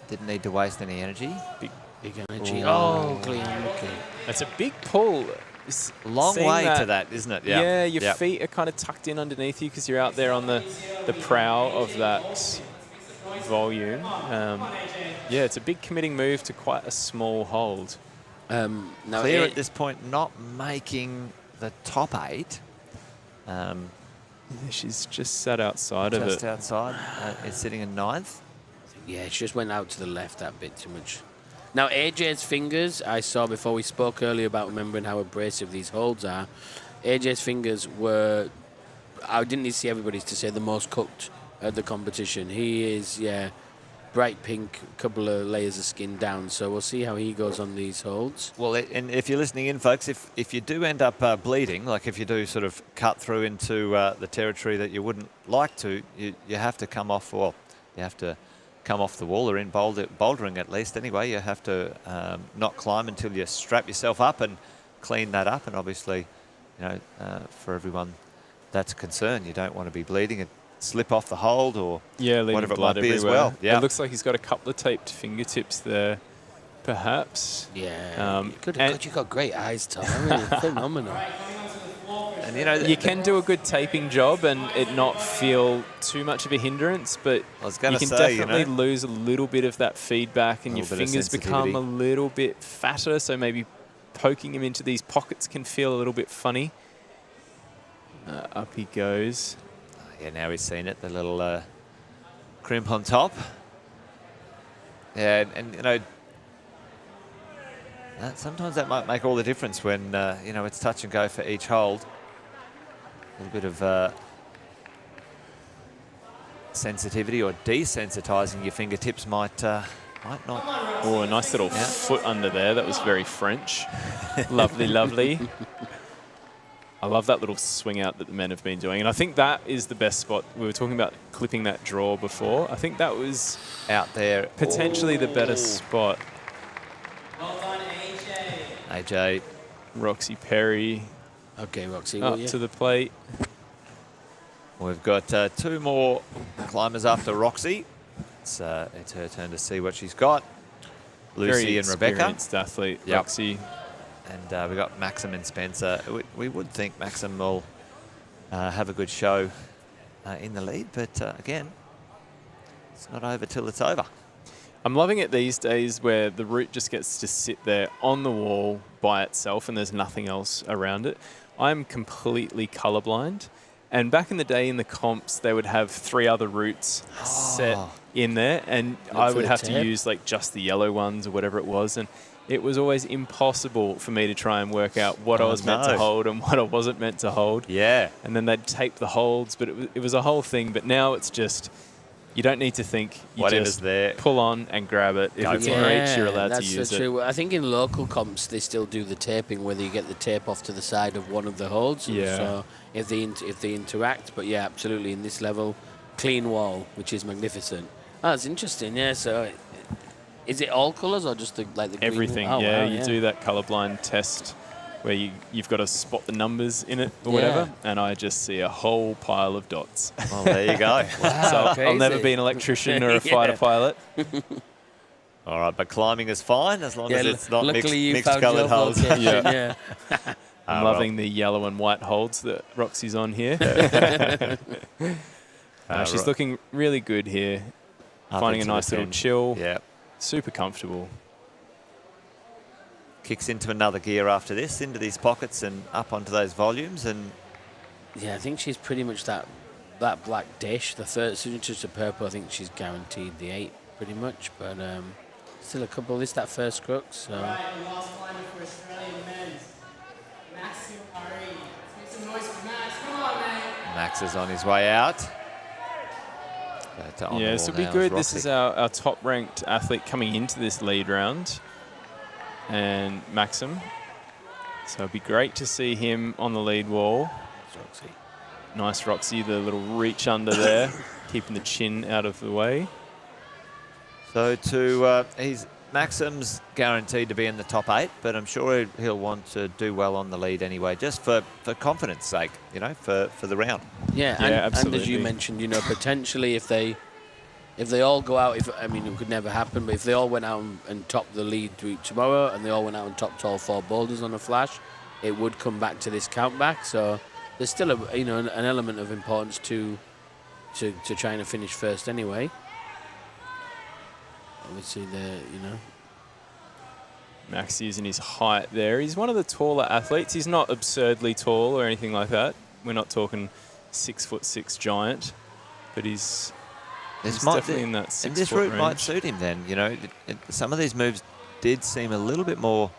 Didn't need to waste any energy. Big energy. Oh, Clear. Okay. That's a big pull. Long way to that, isn't it? Yeah, your feet are kind of tucked in underneath you because you're out there on the prow of that volume. It's a big committing move to quite a small hold. Now Clear at this point not making the top 8. She's just sat outside of it. Just outside. It's sitting in 9th. Yeah, she just went out to the left that bit too much. Now, AJ's fingers, I saw before we spoke earlier about remembering how abrasive these holds are. AJ's fingers were, I didn't need to see everybody's to say, the most cooked at the competition. He is, bright pink, couple of layers of skin down. So we'll see how he goes on these holds. Well, and if you're listening in, folks, if you do end up bleeding, like if you do sort of cut through into the territory that you wouldn't like to, you have to come off, well, you have to come off the wall, or in bouldering at least anyway. You have to not climb until you strap yourself up and clean that up. And obviously, you know, for everyone that's a concern, you don't want to be bleeding and slip off the hold or whatever it might be as well. Yeah. It looks like he's got a couple of taped fingertips there, perhaps. Yeah. God, you've got great eyes, Tom. I mean, phenomenal. And you know, you can do a good taping job and it not feel too much of a hindrance, but you can definitely lose a little bit of that feedback, and your fingers become a little bit fatter, so maybe poking him into these pockets can feel a little bit funny. Up he goes. Yeah, now he's seen it, the little crimp on top. Yeah, and you know, sometimes that might make all the difference when, you know, it's touch and go for each hold. A little bit of sensitivity or desensitizing your fingertips might not. Oh, a nice little foot under there. That was very French. Lovely, lovely. I love that little swing out that the men have been doing. And I think that is the best spot. We were talking about clipping that draw before. I think that was out there, potentially the better spot. Well done, AJ. AJ. Roxy Perry. Okay, Roxy. Up to the plate. We've got 2 more climbers after Roxy. It's her turn to see what she's got. Lucy and Rebecca. Very experienced athlete, Roxy. And we've got Maxim and Spencer. We would think Maxim will have a good show in the lead, but again, it's not over till it's over. I'm loving it these days where the route just gets to sit there on the wall by itself and there's nothing else around it. I'm completely colorblind. And back in the day in the comps, they would have 3 other routes set in there, and I would have to use like just the yellow ones or whatever it was. And it was always impossible for me to try and work out what I was meant to hold and what I wasn't meant to hold. Yeah. And then they'd tape the holds, but it was a whole thing. But now it's just, you don't need to think. You whatever's just there, pull on and grab it. If it's in reach, you're allowed to use that's so true. I think in local comps, they still do the taping, whether you get the tape off to the side of one of the holds. Yeah. So if they interact, but yeah, absolutely. In this level, clean wall, which is magnificent. Oh, that's interesting. Yeah. So is it all colours or just like the everything? Green? Oh, yeah, wow, you do that colorblind test where you've got to spot the numbers in it or whatever, and I just see a whole pile of dots. Well, there you go. Wow, so I'll never be an electrician or a fighter pilot. All right, but climbing is fine as long as it's not luckily mixed coloured holds. Yeah. I'm loving the yellow and white holds that Roxy's on here. She's looking really good here. Finding a nice little chill. Yeah. Super comfortable. Kicks into another gear after this, into these pockets and up onto those volumes. And yeah, I think she's pretty much that black dish. The third, as soon as it's a purple, I think she's guaranteed the 8 pretty much. But still a couple. This that first crux. So. All right, and last climbing for Australian men's. Maxim Ari. Let's make some noise for Max. Come on, man. Max is on his way out. Yeah, this will be good. This is our top-ranked athlete coming into this lead round. And Maxim. So it'd be great to see him on the lead wall. Roxy. Nice Roxy, the little reach under there, keeping the chin out of the way. So Maxim's guaranteed to be in the top 8, but I'm sure he'll want to do well on the lead anyway, just for confidence sake, you know, for the round. Yeah, and as you mentioned, you know, potentially if they all go out, I mean, it could never happen, but if they all went out and topped the lead route tomorrow and they all went out and topped all 4 boulders on a flash, it would come back to this count back. So there's still an element of importance to trying to finish first anyway. Obviously, Max using his height there. He's one of the taller athletes. He's not absurdly tall or anything like that. We're not talking 6'6" giant, but he's definitely in that 6 and this foot route range. might suit him then. You know, some of these moves did seem a little bit more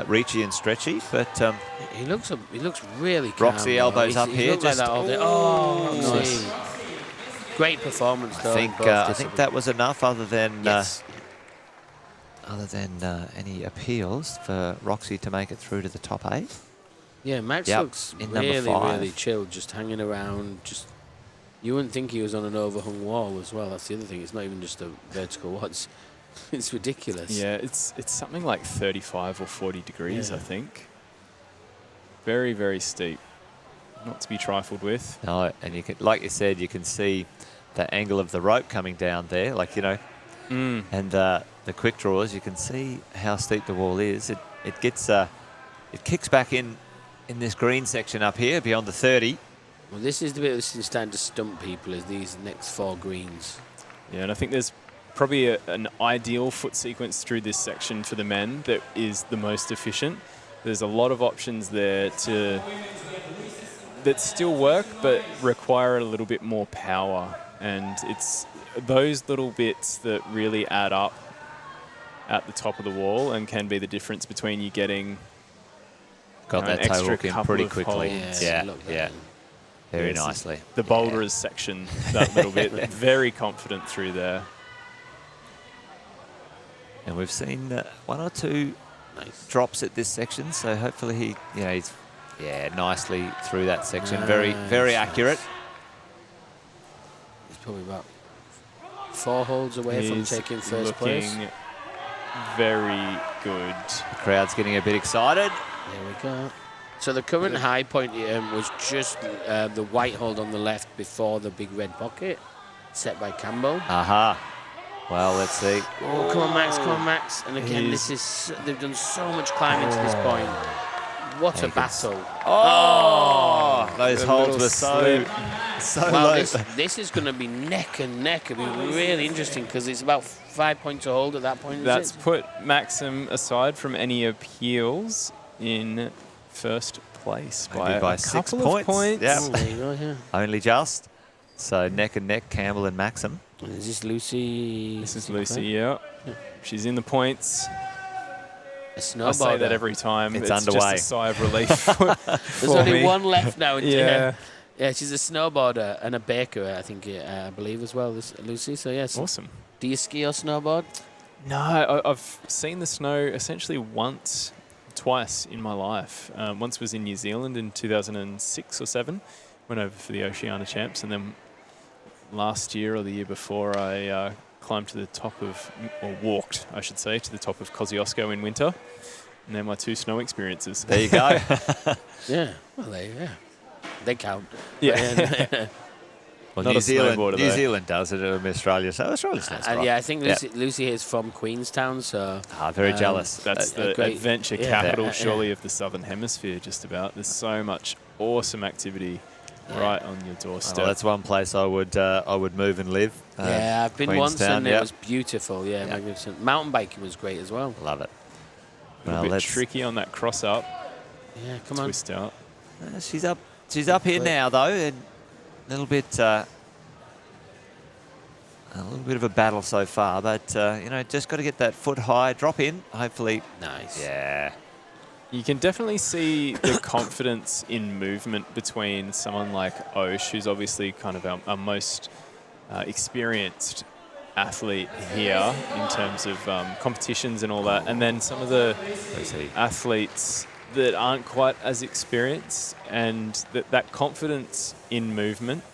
reachy and stretchy, but he looks really calm. Roxy elbows up here. Just like that all day. Oh, nice. Great performance, though. I think that was enough, other than Yes. any appeals for Roxy to make it through to the top 8. Yeah, Max Yep, looks in number really, 5. really chilled, just hanging around. Just you wouldn't think he was on an overhung wall as well. That's the other thing. It's not even just a vertical wall. It's ridiculous. Yeah, it's something like 35 or 40 degrees, I think. Very, very steep. Not to be trifled with. No, and you can, like you said, you can see the angle of the rope coming down there, like, you know, and the quick draws, you can see how steep the wall is. It gets, it kicks back in this green section up here beyond the 30. Well, this is the bit that's starting to stump people, is these next 4 greens. Yeah, and I think there's probably an ideal foot sequence through this section for the men that is the most efficient. There's a lot of options there that still work but require a little bit more power, and it's those little bits that really add up at the top of the wall and can be the difference between you getting Got that an toe extra hook in couple pretty of quickly. holds. Yeah. Very Yes, nicely. The boulderers section, that little bit, very confident through there. And we've seen 1 or 2 drops at this section, so hopefully he's nicely through that section. Very, very accurate. He's probably about 4 holes away from taking first place. Looking very good. The crowd's getting a bit excited. There we go. So the current high point was just the white hold on the left before the big red pocket, set by Campbell. Aha. Well, let's see. Oh, come on, Max, come on, Max. And again, they've done so much climbing to this point. What a battle. Oh, those holds were so Well, low. this is going to be neck and neck. It'll be really interesting because it's about 5 points a hold at that point. That's put Maxim aside from any appeals in first place Maybe by 6 couple points. of points. Yep. Oh, there you go, yeah. Only just. So neck and neck, Campbell and Maxim. Is this Lucy? This is Lucy, yeah. She's in the points. A I snowboarder. say that every time. It's Just underway. a sigh of relief for There's only me. one left now. Yeah. Yeah, she's a snowboarder and a baker, I think, I believe as well, Lucy. So, yes. Awesome. Do you ski or snowboard? No, I've seen the snow essentially twice in my life. Once was in New Zealand in 2006 or 7. Went over for the Oceania Champs, and then last year or the year before I climbed to the top of, or walked, I should say, to the top of Kosciuszko in winter. And they're my 2 snow experiences. There you go. Yeah. Well, they count. Yeah. Well, Not New a snowboarder, New though. Zealand does it, Australia. So Australia's not right. Yeah, I think Lucy is from Queenstown, so... Very jealous. That's a the great- adventure yeah. capital, Yeah. surely, of the Southern Hemisphere, just about. There's so much awesome activity right on your doorstep. Well, that's one place I would move and live. Yeah, I've been once Queenstown, and it was beautiful. Yeah, magnificent. Mountain biking was great as well. Love it. a little bit tricky on that cross up. Yeah, come on. Twist out. She's up here now, though, and a little bit of a battle so far, but just got to get that foot high, drop in, hopefully. Nice. Yeah. You can definitely see the confidence in movement between someone like Osh, who's obviously kind of our most experienced athlete here in terms of competitions and all that, and then some of the athletes that aren't quite as experienced, and that confidence in movement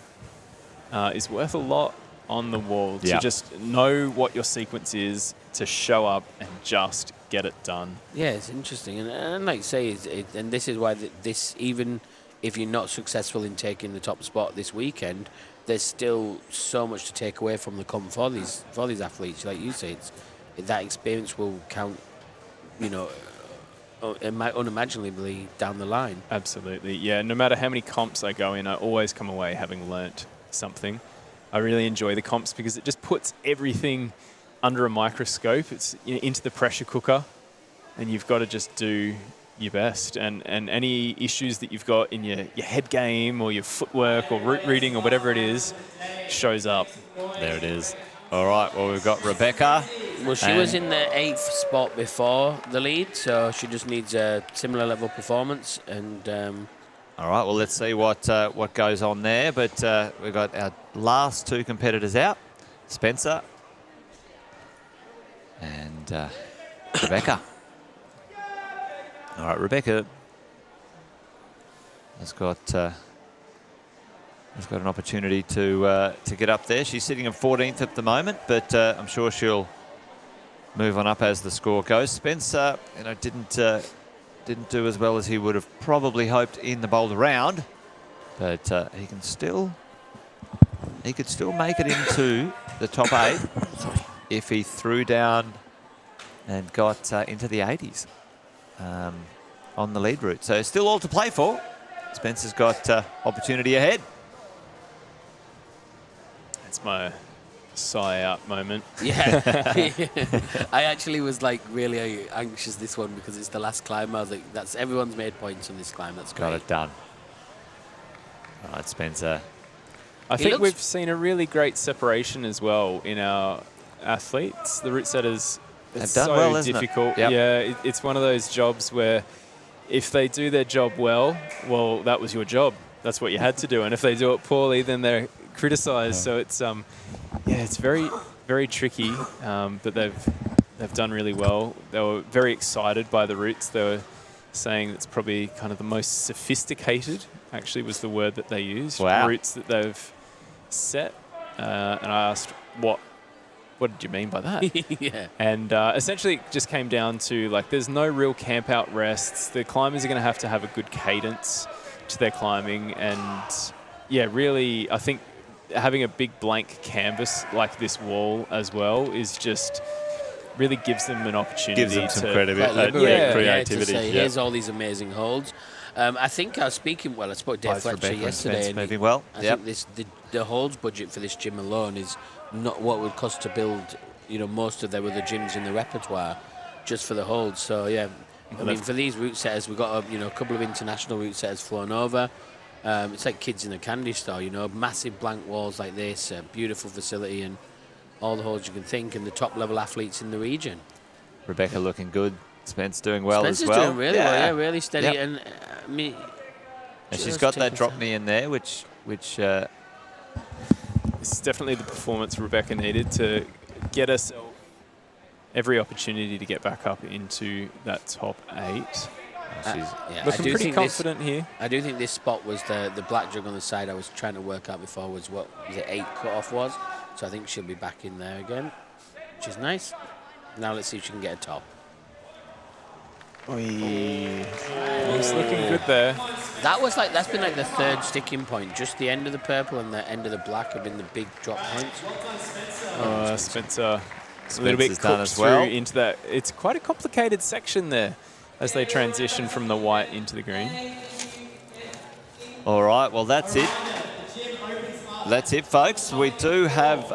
is worth a lot on the wall to just know what your sequence is, to show up and just get it done. Yeah, it's interesting, and like you say, and this is why this, even if you're not successful in taking the top spot this weekend, there's still so much to take away from the comp for these athletes. Like you say, that experience will count, unimaginably down the line. Absolutely, yeah. No matter how many comps I go in, I always come away having learnt something. I really enjoy the comps because it just puts everything under a microscope. It's into the pressure cooker, and you've got to just do your best. And any issues that you've got in your head game or your footwork or route reading or whatever it is shows up. There it is. All right, well, we've got Rebecca. Well, she was in the 8th spot before the lead, so she just needs a similar level performance, and All right, well, let's see what goes on there. But we've got our last two competitors out, Spencer and Rebecca. All right, Rebecca has got an opportunity to get up there. She's sitting in 14th at the moment, but I'm sure she'll move on up as the score goes. Spencer, didn't do as well as he would have probably hoped in the Boulder round, but he could still make it into the top 8 if he threw down and got into the 80s on the lead route. So still all to play for. Spencer's got opportunity ahead. It's my sigh out moment. Yeah. I actually was like really anxious this one because it's the last climb. I was like, that's everyone's made points on this climb. That's great. Got it done. All right, Spencer. I think we've seen a really great separation as well in our athletes. The route setters, it's done so well, isn't it? difficult. Yep. Yeah, it's one of those jobs where if they do their job well, that was your job. That's what you had to do. And if they do it poorly, then they're criticised. So it's it's very, very tricky. But they've done really well. They were very excited by the routes. They were saying it's probably kind of the most sophisticated, actually was the word that they used. Wow. Routes that they've set. And I asked, what did you mean by that? Yeah. And essentially it just came down to, like, there's no real camp out rests. The climbers are going to have a good cadence to their climbing. And, yeah, really, I think having a big blank canvas like this wall as well is just really gives them an opportunity. Gives them some creativity. creativity. To say, here's all these amazing holds. I think I was speaking, I spoke to Dave Fletcher yesterday. And moving well. I think the holds budget for this gym alone is not what it would cost to build, most of their other gyms in the repertoire just for the holds. So, yeah, I mean, for these route setters, we've got a couple of international route setters flown over. It's like kids in a candy store, massive blank walls like this, a beautiful facility and all the holds you can think, and the top level athletes in the region. Rebecca looking good. Spence doing well Spencer's as well. doing really well, really steady. Yep. And And she's got that drop knee in there, which It's definitely the performance Rebecca needed to get herself every opportunity to get back up into that top 8. Looking pretty confident here. I do think this spot was the black jug on the side I was trying to work out before was what the 8 cutoff was. So I think she'll be back in there again, which is nice. Now let's see if she can get a top. He's looking good there. That's been like the third sticking point. Just the end of the purple and the end of the black have been the big drop points. Spencer a little bit done cooked as well. through into that. It's quite a complicated section there as they transition from the white into the green. All right, well, that's it. That's it, folks. We do have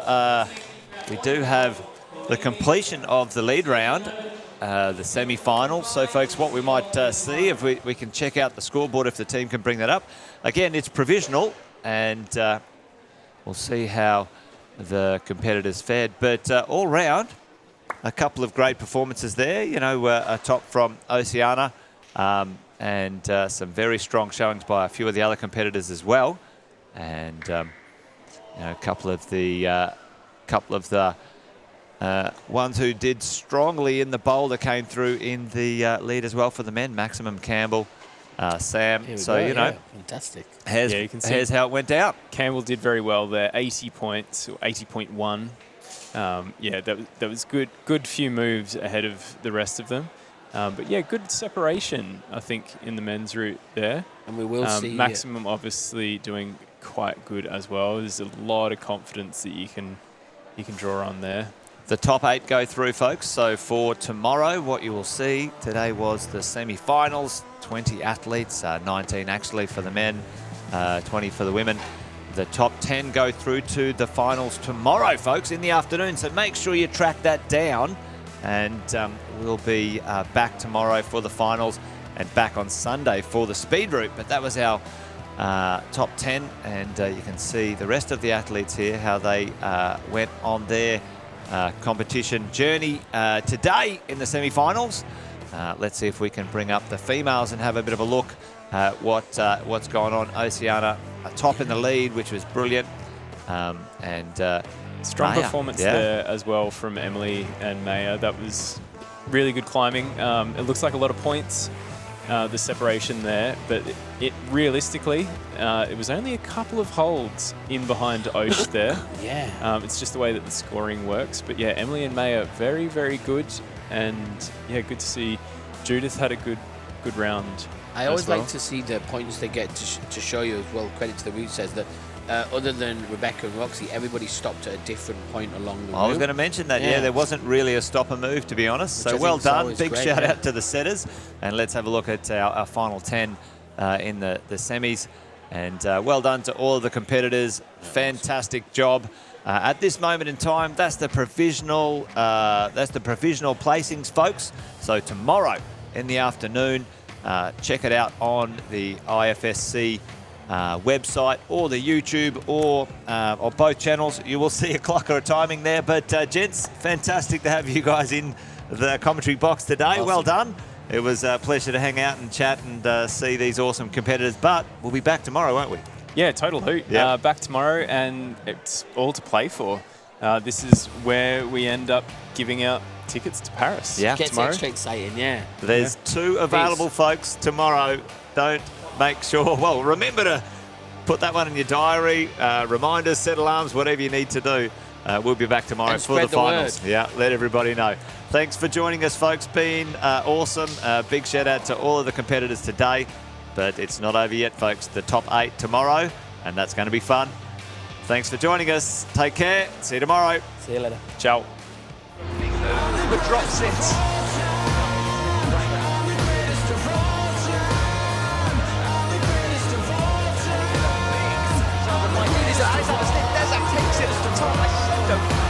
the completion of the lead round, the semi-final. So, folks, what we might see, if we can check out the scoreboard if the team can bring that up. Again, it's provisional, and we'll see how the competitors fared. But all round, a couple of great performances there. A top from Oceania, and some very strong showings by a few of the other competitors as well. And a couple of the ones who did strongly in the Boulder came through in the lead as well for the men. Maximum Campbell, Sam. So, fantastic. Here's how it went down. Campbell did very well there, 80 points, or 80.1. That was good few moves ahead of the rest of them. But yeah, good separation, I think, in the men's route there. And we will see Maximum obviously doing quite good as well. There's a lot of confidence that you can draw on there. The top 8 go through, folks. So for tomorrow, what you will see today was the semi-finals. 20 athletes, 19 actually for the men, 20 for the women. The top 10 go through to the finals tomorrow, folks, in the afternoon. So make sure you track that down. And we'll be back tomorrow for the finals and back on Sunday for the speed route. But that was our top 10. And you can see the rest of the athletes here, how they went on their competition journey today in the semi-finals. Let's see if we can bring up the females and have a bit of a look at what's going on. Oceana top in the lead, which was brilliant. Strong Maya, performance yeah. there as well from Emily and Maya. That was really good climbing. It looks like a lot of points, the separation there, but it realistically, it was only a couple of holds in behind Osh there. Yeah. It's just the way that the scoring works. But yeah, Emily and Maya, very, very good. And yeah, good to see Judith had a good round. I always as well. like to see the points they get to show you as well. Credit to the route says that other than Rebecca and Roxy, everybody stopped at a different point along the route. I was going to mention that, yeah, there wasn't really a stopper move, to be honest. Which So I well think is done. always Big great, shout yeah. out to the setters. And let's have a look at our final 10 in the semis. And well done to all of the competitors. Fantastic job. At this moment in time, that's the provisional placings, folks. So tomorrow in the afternoon, check it out on the IFSC website or the YouTube or both channels. You will see a clock or a timing there. But gents, fantastic to have you guys in the commentary box today. Awesome. Well done. It was a pleasure to hang out and chat and see these awesome competitors. But we'll be back tomorrow, won't we? Yeah, total hoot. Yeah. Back tomorrow, and it's all to play for. This is where we end up giving out tickets to Paris. Yeah. Gets tomorrow. extra exciting, yeah. There's 2 available, folks, tomorrow. Don't make sure, well, remember to put that one in your diary, reminders, set alarms, whatever you need to do. We'll be back tomorrow And for the spread the finals. word. Yeah, let everybody know. Thanks for joining us, folks. Been awesome. Big shout out to all of the competitors today. But it's not over yet, folks. The top 8 tomorrow, and that's going to be fun. Thanks for joining us. Take care. See you tomorrow. See you later. Ciao. The drops it. Alexander Desert takes it to the top. I don't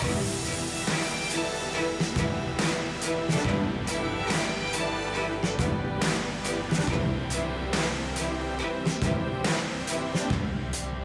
Bye.